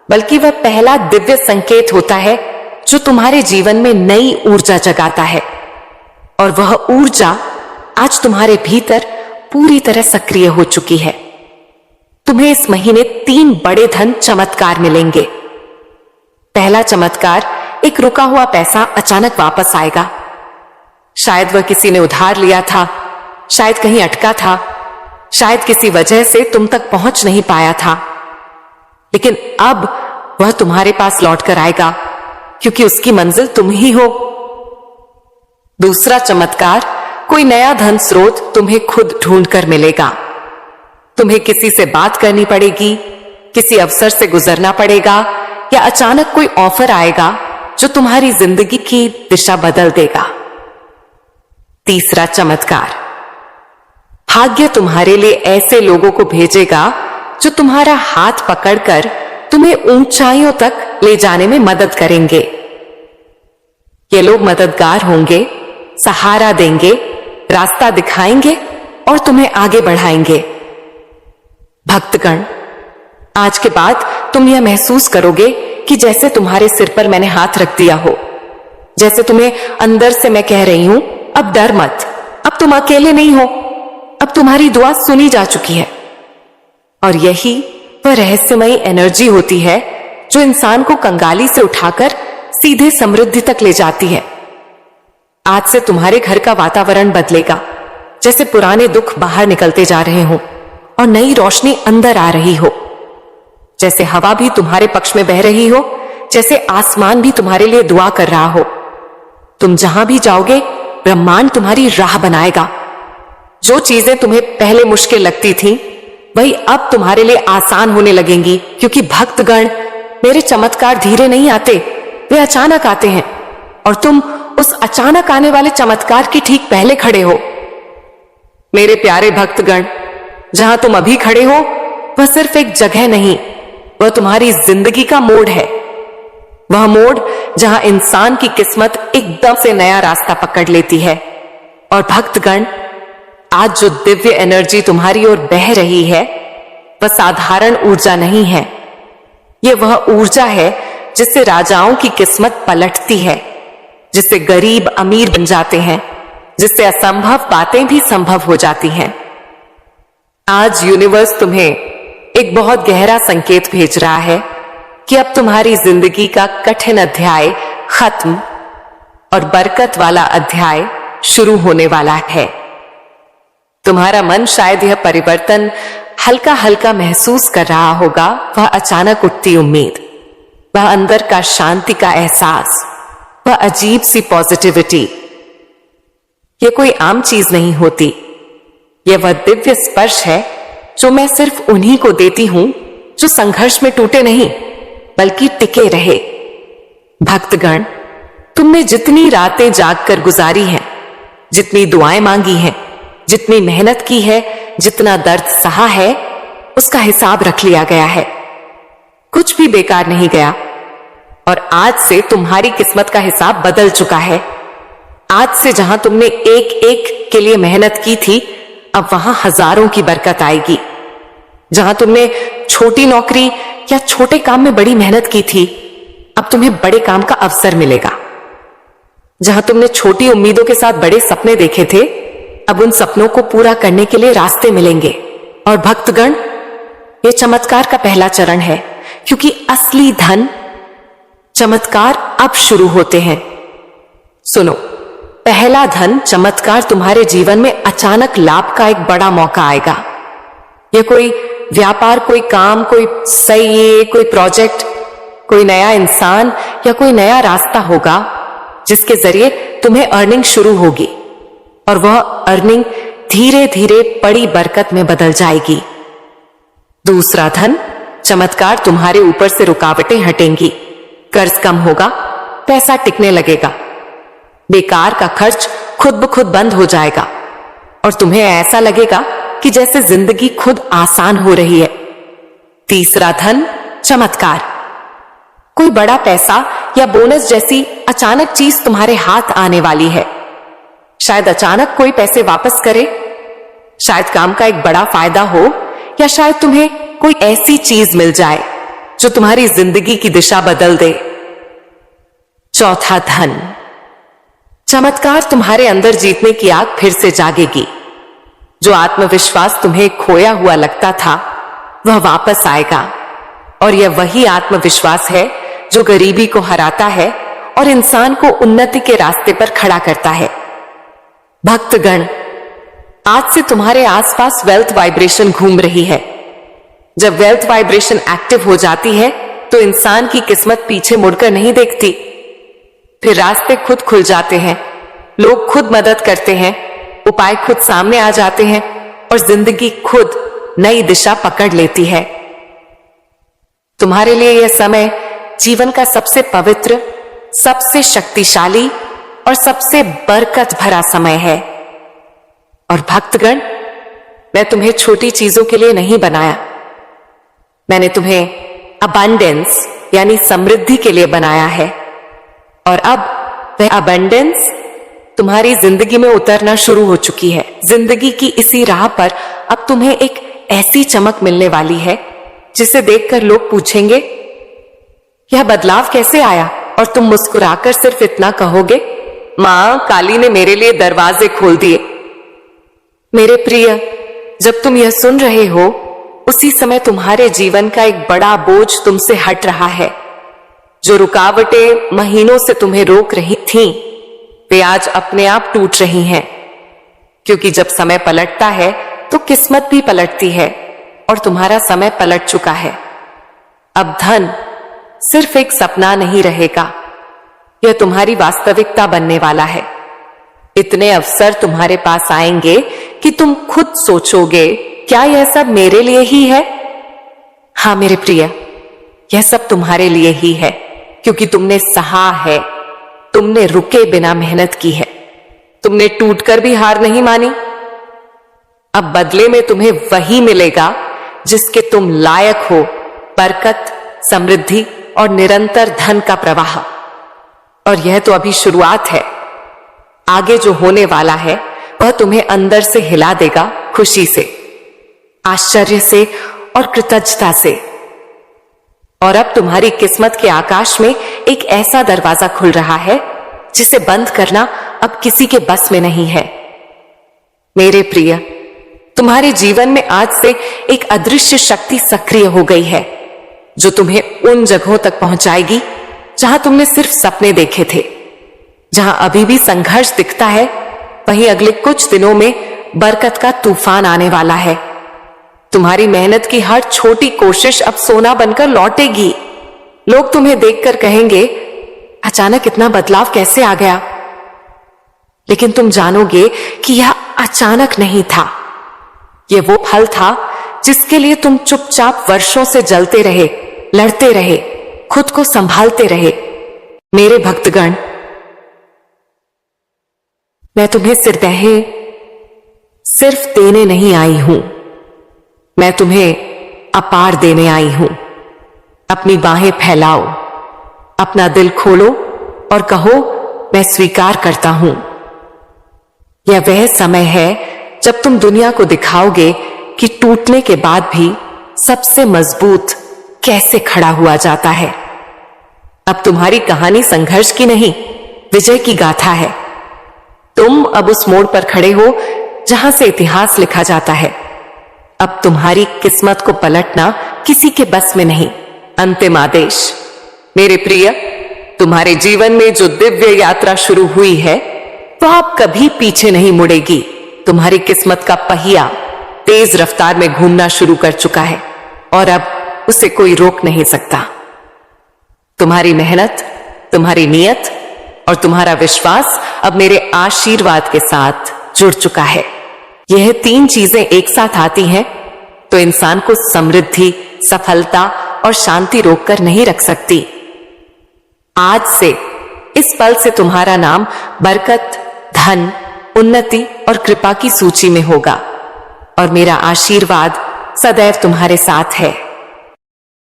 बल्कि वह पहला दिव्य संकेत होता है जो तुम्हारे जीवन में नई ऊर्जा जगाता है। और वह ऊर्जा आज तुम्हारे भीतर पूरी तरह सक्रिय हो चुकी है। तुम्हें इस महीने 3 बड़े धन चमत्कार मिलेंगे। पहला चमत्कार, एक रुका हुआ पैसा अचानक वापस आएगा। शायद वह किसी ने उधार लिया था, शायद कहीं अटका था, शायद किसी वजह से तुम तक पहुंच नहीं पाया था, लेकिन अब वह तुम्हारे पास लौट कर आएगा, क्योंकि उसकी मंजिल तुम ही हो। दूसरा चमत्कार, कोई नया धन स्रोत तुम्हें खुद ढूंढ कर मिलेगा। तुम्हें किसी से बात करनी पड़ेगी, किसी अवसर से गुजरना पड़ेगा, या अचानक कोई ऑफर आएगा जो तुम्हारी जिंदगी की दिशा बदल देगा। तीसरा चमत्कार, भाग्य तुम्हारे लिए ऐसे लोगों को भेजेगा जो तुम्हारा हाथ पकड़कर तुम्हें ऊंचाइयों तक ले जाने में मदद करेंगे। ये लोग मददगार होंगे, सहारा देंगे, रास्ता दिखाएंगे और तुम्हें आगे बढ़ाएंगे। भक्तगण, आज के बाद तुम यह महसूस करोगे कि जैसे तुम्हारे सिर पर मैंने हाथ रख दिया हो, जैसे तुम्हें अंदर से मैं कह रही हूं, अब डर मत, अब तुम अकेले नहीं हो, अब तुम्हारी दुआ सुनी जा चुकी है। और यही वह रहस्यमयी एनर्जी होती है जो इंसान को कंगाली से उठाकर सीधे समृद्धि तक ले जाती है। आज से तुम्हारे घर का वातावरण बदलेगा, जैसे पुराने दुख बाहर निकलते जा रहे हो और नई रोशनी अंदर आ रही हो, जैसे हवा भी तुम्हारे पक्ष में बह रही हो, जैसे आसमान भी तुम्हारे लिए दुआ कर रहा हो। तुम जहां भी जाओगे ब्रह्मांड तुम्हारी राह बनाएगा। जो चीजें तुम्हें पहले मुश्किल लगती थीं, वही अब तुम्हारे लिए आसान होने लगेंगी, क्योंकि भक्तगण, मेरे चमत्कार धीरे नहीं आते, वे अचानक आते हैं और तुम उस अचानक आने वाले चमत्कार की ठीक पहले खड़े हो। मेरे प्यारे भक्तगण, जहां तुम अभी खड़े हो वह सिर्फ एक जगह नहीं, वह तुम्हारी जिंदगी का मोड़ है। वह मोड़ जहां इंसान की किस्मत एकदम से नया रास्ता पकड़ लेती है। और भक्तगण, आज जो दिव्य एनर्जी तुम्हारी ओर बह रही है, वह साधारण ऊर्जा नहीं है। यह वह ऊर्जा है जिससे राजाओं की किस्मत पलटती है, जिससे गरीब अमीर बन जाते हैं, जिससे असंभव बातें भी संभव हो जाती हैं। आज यूनिवर्स तुम्हें एक बहुत गहरा संकेत भेज रहा है कि अब तुम्हारी जिंदगी का कठिन अध्याय खत्म और बरकत वाला अध्याय शुरू होने वाला है। तुम्हारा मन शायद यह परिवर्तन हल्का हल्का महसूस कर रहा होगा, वह अचानक उठती उम्मीद, वह अंदर का शांति का एहसास, वह अजीब सी पॉजिटिविटी। यह कोई आम चीज नहीं होती, यह वह दिव्य स्पर्श है जो मैं सिर्फ उन्हीं को देती हूं जो संघर्ष में टूटे नहीं बल्कि टिके रहे। भक्तगण, तुमने जितनी रातें जागकर गुजारी हैं, जितनी दुआएं मांगी हैं, जितनी मेहनत की है, जितना दर्द सहा है, उसका हिसाब रख लिया गया है। कुछ भी बेकार नहीं गया। और आज से तुम्हारी किस्मत का हिसाब बदल चुका है। आज से जहां तुमने एक एक के लिए मेहनत की थी, अब वहां हजारों की बरकत आएगी। जहां तुमने छोटी नौकरी या छोटे काम में बड़ी मेहनत की थी, अब तुम्हें बड़े काम का अवसर मिलेगा। जहां तुमने छोटी उम्मीदों के साथ बड़े सपने देखे थे, अब उन सपनों को पूरा करने के लिए रास्ते मिलेंगे। और भक्तगण, यह चमत्कार का पहला चरण है, क्योंकि असली धन चमत्कार अब शुरू होते हैं। सुनो, पहला धन चमत्कार तुम्हारे जीवन में अचानक लाभ का एक बड़ा मौका आएगा। यह कोई व्यापार, कोई काम, कोई सही, कोई प्रोजेक्ट, कोई नया इंसान या कोई नया रास्ता होगा जिसके जरिए तुम्हें अर्निंग शुरू होगी और वह अर्निंग धीरे धीरे बड़ी बरकत में बदल जाएगी। दूसरा धन चमत्कार तुम्हारे ऊपर से रुकावटें हटेंगी, कर्ज कम होगा, पैसा टिकने लगेगा, बेकार का खर्च खुद ब खुद बंद हो जाएगा और तुम्हें ऐसा लगेगा कि जैसे जिंदगी खुद आसान हो रही है। तीसरा धन चमत्कार, कोई बड़ा पैसा या बोनस जैसी अचानक चीज तुम्हारे हाथ आने वाली है। शायद अचानक कोई पैसे वापस करे, शायद काम का एक बड़ा फायदा हो, या शायद तुम्हें कोई ऐसी चीज मिल जाए जो तुम्हारी जिंदगी की दिशा बदल दे। चौथा धन चमत्कार, तुम्हारे अंदर जीतने की आग फिर से जागेगी। जो आत्मविश्वास तुम्हें खोया हुआ लगता था, वह वापस आएगा। और यह वही आत्मविश्वास है जो गरीबी को हराता है और इंसान को उन्नति के रास्ते पर खड़ा करता है। भक्तगण, आज से तुम्हारे आसपास वेल्थ वाइब्रेशन घूम रही है। जब वेल्थ वाइब्रेशन एक्टिव हो जाती है तो इंसान की किस्मत पीछे मुड़कर नहीं देखती। फिर रास्ते खुद खुल जाते हैं, लोग खुद मदद करते हैं, उपाय खुद सामने आ जाते हैं और जिंदगी खुद नई दिशा पकड़ लेती है। तुम्हारे लिए यह समय जीवन का सबसे पवित्र, सबसे शक्तिशाली और सबसे बरकत भरा समय है। और भक्तगण, मैं तुम्हें छोटी चीजों के लिए नहीं बनाया, मैंने तुम्हें अबंडेंस यानी समृद्धि के लिए बनाया है। और अब वह अबंडेंस तुम्हारी जिंदगी में उतरना शुरू हो चुकी है। जिंदगी की इसी राह पर अब तुम्हें एक ऐसी चमक मिलने वाली है जिसे देखकर लोग पूछेंगे, यह बदलाव कैसे आया? और तुम मुस्कुराकर सिर्फ इतना कहोगे, मां काली ने मेरे लिए दरवाजे खोल दिए। मेरे प्रिय, जब तुम यह सुन रहे हो उसी समय तुम्हारे जीवन का एक बड़ा बोझ तुमसे हट रहा है। जो रुकावटें महीनों से तुम्हें रोक रही थीं, वे आज अपने आप टूट रही हैं। क्योंकि जब समय पलटता है तो किस्मत भी पलटती है और तुम्हारा समय पलट चुका है। अब धन सिर्फ एक सपना नहीं रहेगा, यह तुम्हारी वास्तविकता बनने वाला है। इतने अवसर तुम्हारे पास आएंगे कि तुम खुद सोचोगे, क्या यह सब मेरे लिए ही है? हाँ मेरे प्रिय, यह सब तुम्हारे लिए ही है, क्योंकि तुमने सहा है, तुमने रुके बिना मेहनत की है, तुमने टूटकर भी हार नहीं मानी। अब बदले में तुम्हें वही मिलेगा जिसके तुम लायक हो, बरकत, समृद्धि और निरंतर धन का प्रवाह। और यह तो अभी शुरुआत है। आगे जो होने वाला है वह तुम्हें अंदर से हिला देगा, खुशी से, आश्चर्य से और कृतज्ञता से। और अब तुम्हारी किस्मत के आकाश में एक ऐसा दरवाजा खुल रहा है जिसे बंद करना अब किसी के बस में नहीं है। मेरे प्रिय, तुम्हारे जीवन में आज से एक अदृश्य शक्ति सक्रिय हो गई है जो तुम्हें उन जगहों तक पहुंचाएगी जहां तुमने सिर्फ सपने देखे थे। जहां अभी भी संघर्ष दिखता है, वहीं अगले कुछ दिनों में बरकत का तूफान आने वाला है। तुम्हारी मेहनत की हर छोटी कोशिश अब सोना बनकर लौटेगी। लोग तुम्हें देखकर कहेंगे, अचानक इतना बदलाव कैसे आ गया? लेकिन तुम जानोगे कि यह अचानक नहीं था। यह वो फल था जिसके लिए तुम चुपचाप वर्षों से जलते रहे, लड़ते रहे, खुद को संभालते रहे। मेरे भक्तगण, मैं तुम्हें सिरदेहे सिर्फ देने नहीं आई हूं, मैं तुम्हें अपार देने आई हूं। अपनी बाहें फैलाओ, अपना दिल खोलो और कहो, मैं स्वीकार करता हूं। यह वह समय है जब तुम दुनिया को दिखाओगे कि टूटने के बाद भी सबसे मजबूत कैसे खड़ा हुआ जाता है। अब तुम्हारी कहानी संघर्ष की नहीं, विजय की गाथा है। तुम अब उस मोड़ पर खड़े हो जहां से इतिहास लिखा जाता है। अब तुम्हारी किस्मत को पलटना किसी के बस में नहीं। अंतिम आदेश, मेरे प्रिय, तुम्हारे जीवन में जो दिव्य यात्रा शुरू हुई है वह अब कभी पीछे नहीं मुड़ेगी। तुम्हारी किस्मत का पहिया तेज रफ्तार में घूमना शुरू कर चुका है और अब उसे कोई रोक नहीं सकता। तुम्हारी मेहनत, तुम्हारी नियत और तुम्हारा विश्वास अब मेरे आशीर्वाद के साथ जुड़ चुका है। यह तीन चीजें एक साथ आती हैं तो इंसान को समृद्धि, सफलता और शांति रोककर नहीं रख सकती। आज से, इस पल से तुम्हारा नाम बरकत, धन, उन्नति और कृपा की सूची में होगा और मेरा आशीर्वाद सदैव तुम्हारे साथ है।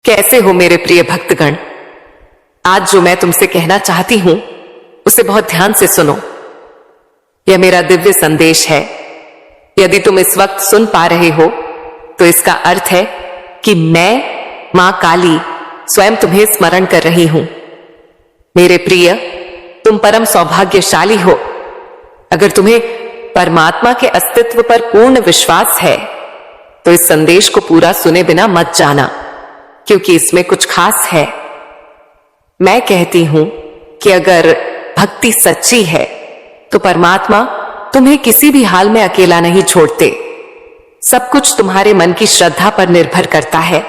कैसे हो मेरे प्रिय भक्तगण? आज जो मैं तुमसे कहना चाहती हूं उसे बहुत ध्यान से सुनो। यह मेरा दिव्य संदेश है। यदि तुम इस वक्त सुन पा रहे हो तो इसका अर्थ है कि मैं, मां काली, स्वयं तुम्हें स्मरण कर रही हूं। मेरे प्रिय, तुम परम सौभाग्यशाली हो। अगर तुम्हें परमात्मा के अस्तित्व पर पूर्ण विश्वास है तो इस संदेश को पूरा सुने बिना मत जाना, क्योंकि इसमें कुछ खास है। मैं कहती हूं कि अगर भक्ति सच्ची है तो परमात्मा तुम्हें किसी भी हाल में अकेला नहीं छोड़ते। सब कुछ तुम्हारे मन की श्रद्धा पर निर्भर करता है।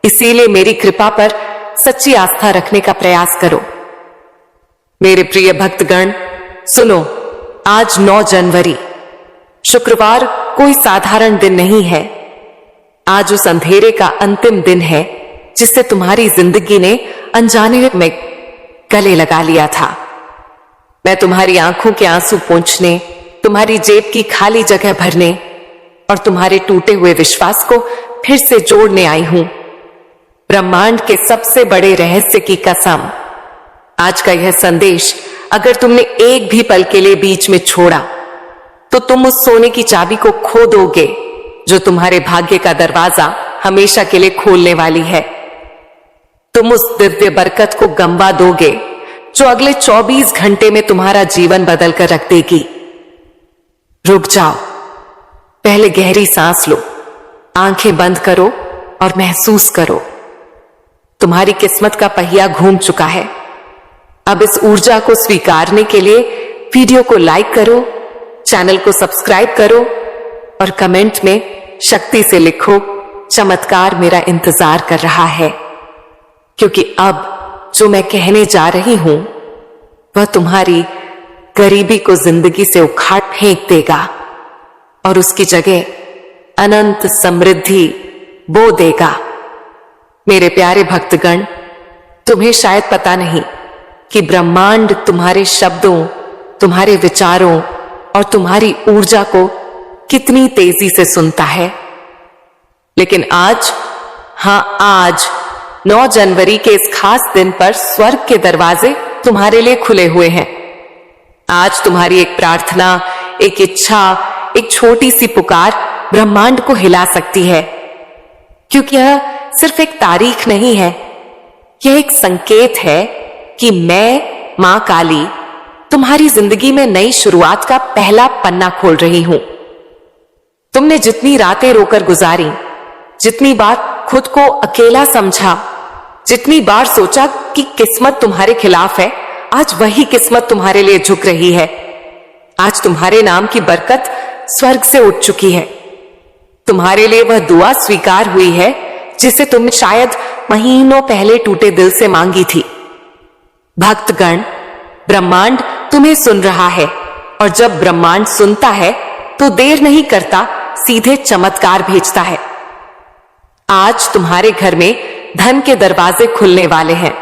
इसीलिए मेरी कृपा पर सच्ची आस्था रखने का प्रयास करो। मेरे प्रिय भक्तगण, सुनो, आज 9 जनवरी, शुक्रवार कोई साधारण दिन नहीं है। आज उस अंधेरे का अंतिम दिन है जिससे तुम्हारी जिंदगी ने अनजाने में गले लगा लिया था। मैं तुम्हारी आंखों के आंसू पोंछने, तुम्हारी जेब की खाली जगह भरने और तुम्हारे टूटे हुए विश्वास को फिर से जोड़ने आई हूं। ब्रह्मांड के सबसे बड़े रहस्य की कसम, आज का यह संदेश अगर तुमने एक भी पल के लिए बीच में छोड़ा तो तुम उस सोने की चाबी को खो दोगे जो तुम्हारे भाग्य का दरवाजा हमेशा के लिए खोलने वाली है। तुम उस दिव्य बरकत को गंवा दोगे जो अगले 24 घंटे में तुम्हारा जीवन बदल कर रख देगी। रुक जाओ, पहले गहरी सांस लो, आंखें बंद करो और महसूस करो। तुम्हारी किस्मत का पहिया घूम चुका है। अब इस ऊर्जा को स्वीकारने के लिए वीडियो को लाइक करो, चैनल को सब्सक्राइब करो और कमेंट में शक्ति से लिखो, चमत्कार मेरा इंतजार कर रहा है। क्योंकि अब जो मैं कहने जा रही हूं वह तुम्हारी गरीबी को जिंदगी से उखाड़ फेंक देगा और उसकी जगह अनंत समृद्धि बो देगा। मेरे प्यारे भक्तगण, तुम्हें शायद पता नहीं कि ब्रह्मांड तुम्हारे शब्दों, तुम्हारे विचारों और तुम्हारी ऊर्जा को कितनी तेजी से सुनता है। लेकिन आज, हाँ आज 9 जनवरी के इस खास दिन पर स्वर्ग के दरवाजे तुम्हारे लिए खुले हुए हैं। आज तुम्हारी एक प्रार्थना, एक इच्छा, एक छोटी सी पुकार ब्रह्मांड को हिला सकती है। क्योंकि यह सिर्फ एक तारीख नहीं है, यह एक संकेत है कि मैं मां काली तुम्हारी जिंदगी में नई शुरुआत का पहला पन्ना खोल रही हूं। तुमने जितनी रातें रोकर गुजारी, जितनी बार खुद को अकेला समझा, जितनी बार सोचा कि किस्मत तुम्हारे खिलाफ है, आज वही किस्मत तुम्हारे लिए झुक रही है। आज तुम्हारे नाम की बरकत स्वर्ग से उठ चुकी है। तुम्हारे लिए वह दुआ स्वीकार हुई है जिसे तुमने शायद महीनों पहले टूटे दिल से मांगी थी। भक्तगण, ब्रह्मांड तुम्हें सुन रहा है और जब ब्रह्मांड सुनता है तो देर नहीं करता, सीधे चमत्कार भेजता है। आज तुम्हारे घर में धन के दरवाजे खुलने वाले हैं।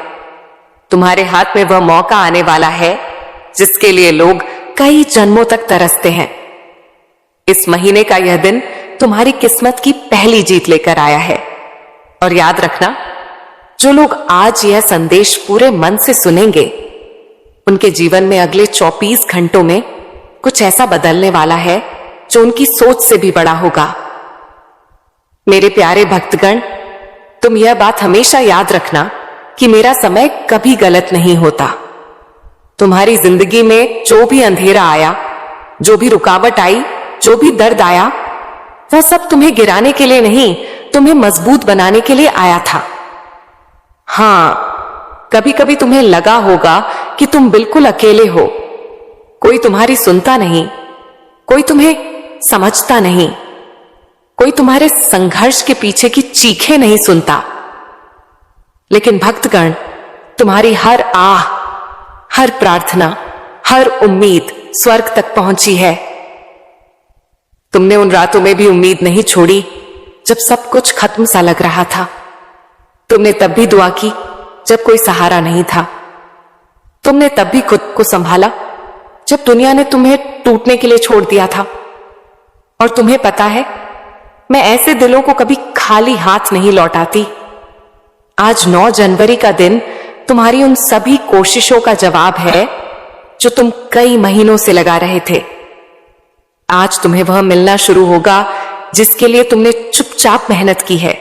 तुम्हारे हाथ में वह मौका आने वाला है जिसके लिए लोग कई जन्मों तक तरसते हैं। इस महीने का यह दिन तुम्हारी किस्मत की पहली जीत लेकर आया है। और याद रखना, जो लोग आज यह संदेश पूरे मन से सुनेंगे, उनके जीवन में अगले 24 घंटों में कुछ ऐसा बदलने वाला है जो उनकी सोच से भी बड़ा होगा। मेरे प्यारे भक्तगण, तुम यह बात हमेशा याद रखना कि मेरा समय कभी गलत नहीं होता। तुम्हारी जिंदगी में जो भी अंधेरा आया, जो भी रुकावट आई, जो भी दर्द आया, वह सब तुम्हें गिराने के लिए नहीं, तुम्हें मजबूत बनाने के लिए आया था। हां, कभी कभी तुम्हें लगा होगा कि तुम बिल्कुल अकेले हो, कोई तुम्हारी सुनता नहीं, कोई तुम्हें समझता नहीं, कोई तुम्हारे संघर्ष के पीछे की चीखें नहीं सुनता। लेकिन भक्तगण, तुम्हारी हर आह, हर प्रार्थना, हर उम्मीद स्वर्ग तक पहुंची है। तुमने उन रातों में भी उम्मीद नहीं छोड़ी जब सब कुछ खत्म सा लग रहा था। तुमने तब भी दुआ की जब कोई सहारा नहीं था। तुमने तब भी खुद को संभाला जब दुनिया ने तुम्हें टूटने के लिए छोड़ दिया था। और तुम्हें पता है, मैं ऐसे दिलों को कभी खाली हाथ नहीं लौटाती। आज 9 जनवरी का दिन तुम्हारी उन सभी कोशिशों का जवाब है जो तुम कई महीनों से लगा रहे थे। आज तुम्हें वह मिलना शुरू होगा जिसके लिए तुमने चुपचाप मेहनत की है।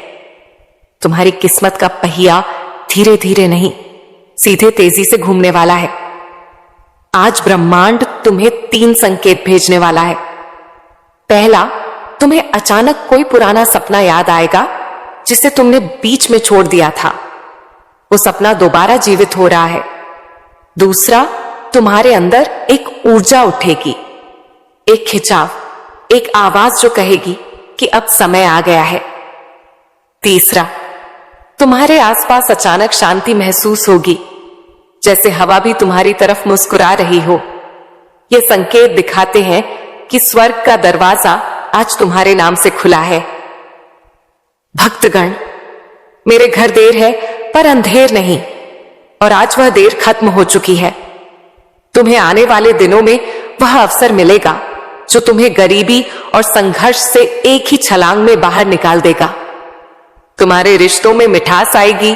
तुम्हारी किस्मत का पहिया धीरे धीरे नहीं, सीधे तेजी से घूमने वाला है। आज ब्रह्मांड तुम्हें 3 संकेत भेजने वाला है। पहला, तुम्हें अचानक कोई पुराना सपना याद आएगा जिसे तुमने बीच में छोड़ दिया था। वो सपना दोबारा जीवित हो रहा है। दूसरा, तुम्हारे अंदर एक ऊर्जा उठेगी, एक खिंचाव, एक आवाज जो कहेगी कि अब समय आ गया है। तीसरा, तुम्हारे आसपास अचानक शांति महसूस होगी, जैसे हवा भी तुम्हारी तरफ मुस्कुरा रही हो। ये संकेत दिखाते हैं कि स्वर्ग का दरवाजा आज तुम्हारे नाम से खुला है। भक्तगण, मेरे घर देर है पर अंधेर नहीं, और आज वह देर खत्म हो चुकी है। तुम्हें आने वाले दिनों में वह अवसर मिलेगा जो तुम्हें गरीबी और संघर्ष से एक ही छलांग में बाहर निकाल देगा। तुम्हारे रिश्तों में मिठास आएगी,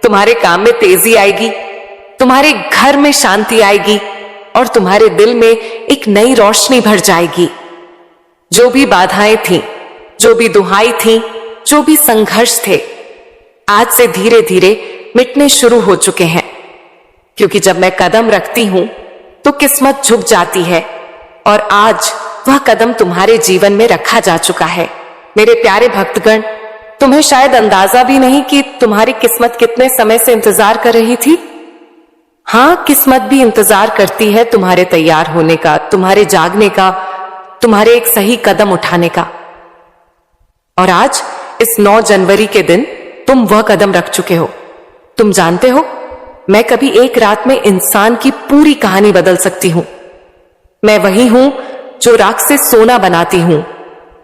तुम्हारे काम में तेजी आएगी, तुम्हारे घर में शांति आएगी और तुम्हारे दिल में एक नई रोशनी भर जाएगी। जो भी बाधाएं थीं, जो भी दुहाई थीं, जो भी संघर्ष थे, आज से धीरे धीरे मिटने शुरू हो चुके हैं। क्योंकि जब मैं कदम रखती हूं तो किस्मत झुक जाती है, और आज वह कदम तुम्हारे जीवन में रखा जा चुका है। मेरे प्यारे भक्तगण, तुम्हें शायद अंदाजा भी नहीं कि तुम्हारी किस्मत कितने समय से इंतजार कर रही थी। हां, किस्मत भी इंतजार करती है तुम्हारे तैयार होने का, तुम्हारे जागने का, तुम्हारे एक सही कदम उठाने का। और आज इस 9 जनवरी के दिन तुम वह कदम रख चुके हो। तुम जानते हो, मैं कभी एक रात में इंसान की पूरी कहानी बदल सकती हूं। मैं वही हूं जो राख से सोना बनाती हूं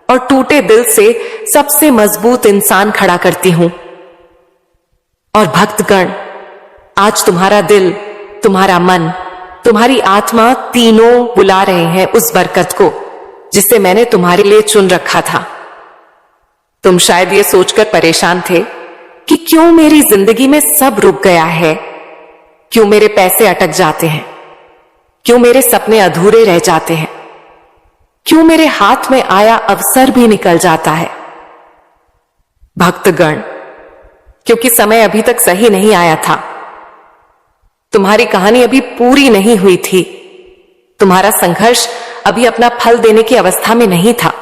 और टूटे दिल से सबसे मजबूत इंसान खड़ा करती हूं। और भक्तगण, आज तुम्हारा दिल, तुम्हारा मन, तुम्हारी आत्मा तीनों बुला रहे हैं उस बरकत को जिसे मैंने तुम्हारे लिए चुन रखा था। तुम शायद ये सोचकर परेशान थे कि क्यों मेरी जिंदगी में सब रुक गया है, क्यों मेरे पैसे अटक जाते हैं, क्यों मेरे सपने अधूरे रह जाते हैं, क्यों मेरे हाथ में आया अवसर भी निकल जाता है। भक्तगण, क्योंकि समय अभी तक सही नहीं आया था। तुम्हारी कहानी अभी पूरी नहीं हुई थी। तुम्हारा संघर्ष अभी अपना फल देने की अवस्था में नहीं था।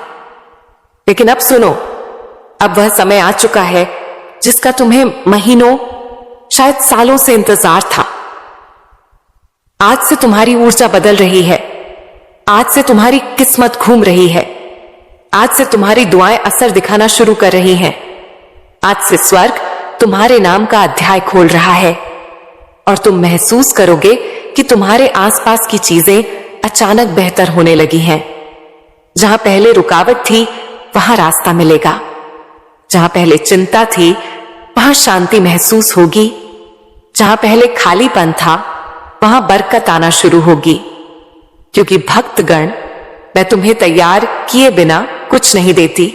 लेकिन अब सुनो, अब वह समय आ चुका है जिसका तुम्हें महीनों, शायद सालों से इंतजार था। आज से तुम्हारी ऊर्जा बदल रही है। आज से तुम्हारी किस्मत घूम रही है। आज से तुम्हारी दुआएं असर दिखाना शुरू कर रही हैं। आज से स्वर्ग तुम्हारे नाम का अध्याय खोल रहा है और तुम महसूस करोगे कि तुम्हारे आसपास की चीजें अचानक बेहतर होने लगी हैं। जहां पहले रुकावट थी, वहां रास्ता मिलेगा। जहां पहले चिंता थी, वहां शांति महसूस होगी। जहां पहले खालीपन था, वहां बरकत आना शुरू होगी। क्योंकि भक्तगण, मैं तुम्हें तैयार किए बिना कुछ नहीं देती,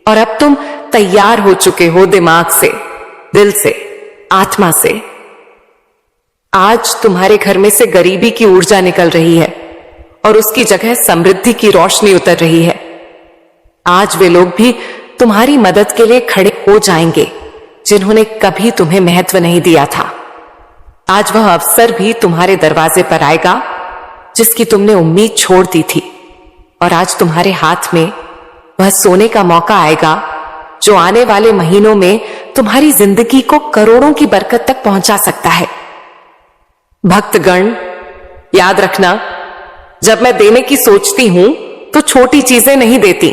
और अब तुम तैयार हो चुके हो दिमाग से, दिल से, आत्मा से। आज तुम्हारे घर में से गरीबी की ऊर्जा निकल रही है और उसकी जगह समृद्धि की रोशनी उतर रही है। आज वे लोग भी तुम्हारी मदद के लिए खड़े हो जाएंगे जिन्होंने कभी तुम्हें महत्व नहीं दिया था। आज वह अवसर भी तुम्हारे दरवाजे पर आएगा जिसकी तुमने उम्मीद छोड़ दी थी, और आज तुम्हारे हाथ में वह सोने का मौका आएगा जो आने वाले महीनों में तुम्हारी जिंदगी को करोड़ों की बरकत तक पहुंचा सकता है। भक्तगण, याद रखना, जब मैं देने की सोचती हूं तो छोटी चीजें नहीं देती,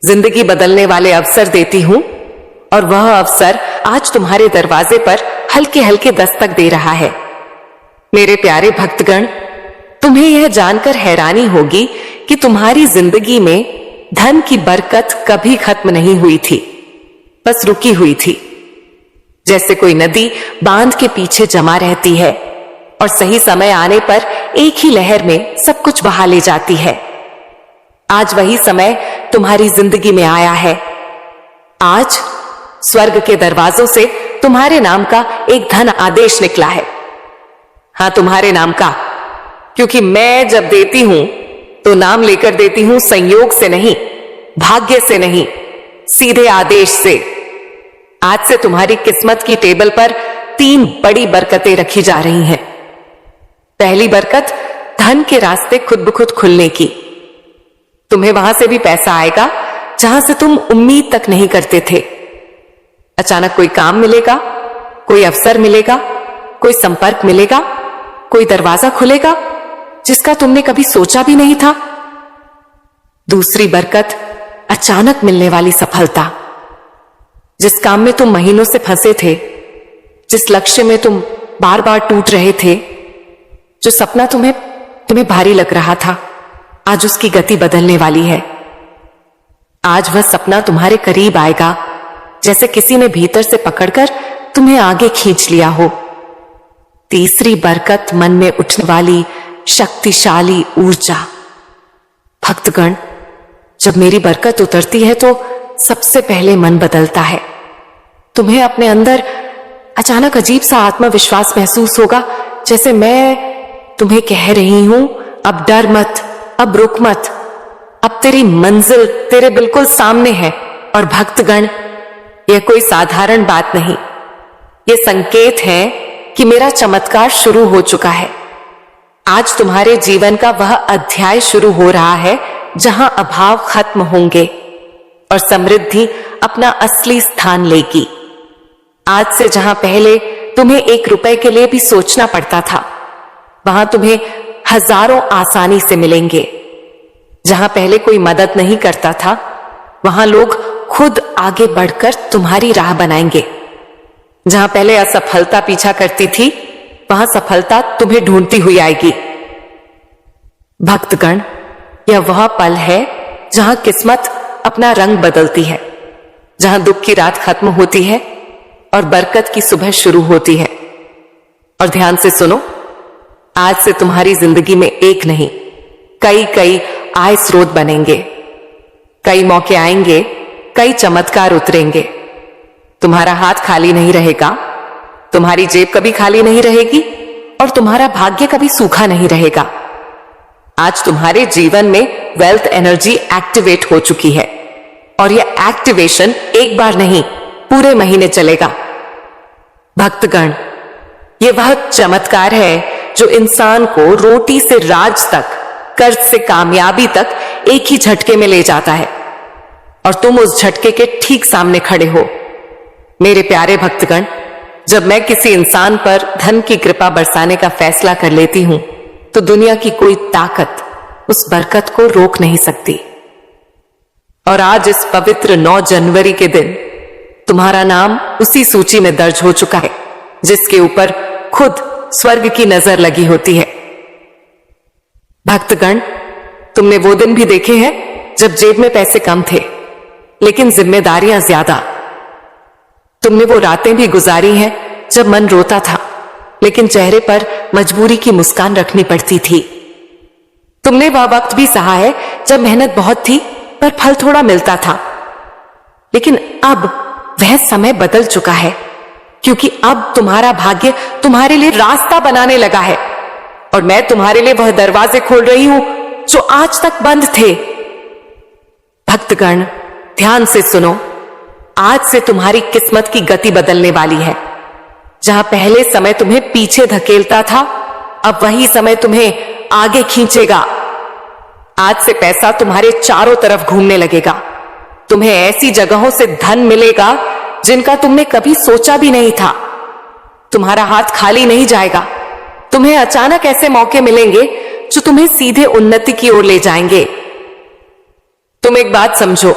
जिंदगी बदलने वाले अवसर देती हूं, और वह अवसर आज तुम्हारे दरवाजे पर हल्के हल्के दस्तक दे रहा है। मेरे प्यारे भक्तगण, तुम्हें यह जानकर हैरानी होगी कि तुम्हारी जिंदगी में धन की बरकत कभी खत्म नहीं हुई थी, बस रुकी हुई थी। जैसे कोई नदी बांध के पीछे जमा रहती है और सही समय आने पर एक ही लहर में सब कुछ बहा ले जाती है। आज वही समय तुम्हारी जिंदगी में आया है। आज स्वर्ग के दरवाजों से तुम्हारे नाम का एक धन आदेश निकला है। हां, तुम्हारे नाम का, क्योंकि मैं जब देती हूं तो नाम लेकर देती हूं, संयोग से नहीं, भाग्य से नहीं, सीधे आदेश से। आज से तुम्हारी किस्मत की टेबल पर 3 बड़ी बरकतें रखी जा रही हैं। पहली बरकत, धन के रास्ते खुद ब खुद खुलने की। तुम्हें वहां से भी पैसा आएगा जहां से तुम उम्मीद तक नहीं करते थे। अचानक कोई काम मिलेगा, कोई अवसर मिलेगा, कोई संपर्क मिलेगा, कोई दरवाजा खुलेगा जिसका तुमने कभी सोचा भी नहीं था। दूसरी बरकत, अचानक मिलने वाली सफलता। जिस काम में तुम महीनों से फंसे थे, जिस लक्ष्य में तुम बार बार टूट रहे थे, जो सपना तुम्हें भारी लग रहा था, आज उसकी गति बदलने वाली है। आज वह सपना तुम्हारे करीब आएगा जैसे किसी ने भीतर से पकड़कर तुम्हें आगे खींच लिया हो। तीसरी बरकत, मन में उठने वाली शक्तिशाली ऊर्जा। भक्तगण, जब मेरी बरकत उतरती है तो सबसे पहले मन बदलता है। तुम्हें अपने अंदर अचानक अजीब सा आत्मविश्वास महसूस होगा, जैसे मैं तुम्हें कह रही हूं, अब डर मत, अब रुक मत, अब तेरी मंजिल तेरे बिल्कुल सामने है। और भक्तगण, यह कोई साधारण बात नहीं, यह संकेत है कि मेरा चमत्कार शुरू हो चुका है। आज तुम्हारे जीवन का वह अध्याय शुरू हो रहा है जहां अभाव खत्म होंगे और समृद्धि अपना असली स्थान लेगी। आज से जहां पहले तुम्हें 1 रुपए के लिए भी सोचना पड़ता था, वहां तुम्हें हजारों आसानी से मिलेंगे। जहां पहले कोई मदद नहीं करता था, वहां लोग खुद आगे बढ़कर तुम्हारी राह बनाएंगे। जहां पहले असफलता पीछा करती थी, वहां सफलता तुम्हें ढूंढती हुई आएगी। भक्तगण, यह वह पल है जहां किस्मत अपना रंग बदलती है, जहां दुख की रात खत्म होती है और बरकत की सुबह शुरू होती है। और ध्यान से सुनो, आज से तुम्हारी जिंदगी में एक नहीं, कई आय स्रोत बनेंगे, कई मौके आएंगे, कई चमत्कार उतरेंगे। तुम्हारा हाथ खाली नहीं रहेगा, तुम्हारी जेब कभी खाली नहीं रहेगी और तुम्हारा भाग्य कभी सूखा नहीं रहेगा। आज तुम्हारे जीवन में वेल्थ एनर्जी एक्टिवेट हो चुकी है और यह एक्टिवेशन एक बार नहीं, पूरे महीने चलेगा। भक्तगण, यह वह चमत्कार है जो इंसान को रोटी से राज तक, कर्ज से कामयाबी तक एक ही झटके में ले जाता है और तुम उस झटके के ठीक सामने खड़े हो। मेरे प्यारे भक्तगण, जब मैं किसी इंसान पर धन की कृपा बरसाने का फैसला कर लेती हूं, तो दुनिया की कोई ताकत उस बरकत को रोक नहीं सकती। और आज इस पवित्र 9 जनवरी के दिन तुम्हारा नाम उसी सूची में दर्ज हो चुका है जिसके ऊपर खुद स्वर्ग की नजर लगी होती है। भक्तगण, तुमने वो दिन भी देखे हैं जब जेब में पैसे कम थे लेकिन जिम्मेदारियां ज्यादा। तुमने वो रातें भी गुजारी हैं जब मन रोता था लेकिन चेहरे पर मजबूरी की मुस्कान रखनी पड़ती थी। तुमने वह वक्त भी सहा है जब मेहनत बहुत थी पर फल थोड़ा मिलता था। लेकिन अब वह समय बदल चुका है, क्योंकि अब तुम्हारा भाग्य तुम्हारे लिए रास्ता बनाने लगा है और मैं तुम्हारे लिए वह दरवाजे खोल रही हूं जो आज तक बंद थे। भक्तगण, ध्यान से सुनो, आज से तुम्हारी किस्मत की गति बदलने वाली है। जहां पहले समय तुम्हें पीछे धकेलता था, अब वही समय तुम्हें आगे खींचेगा। आज से पैसा तुम्हारे चारों तरफ घूमने लगेगा। तुम्हें ऐसी जगहों से धन मिलेगा जिनका तुमने कभी सोचा भी नहीं था। तुम्हारा हाथ खाली नहीं जाएगा। तुम्हें अचानक ऐसे मौके मिलेंगे जो तुम्हें सीधे उन्नति की ओर ले जाएंगे। तुम एक बात समझो,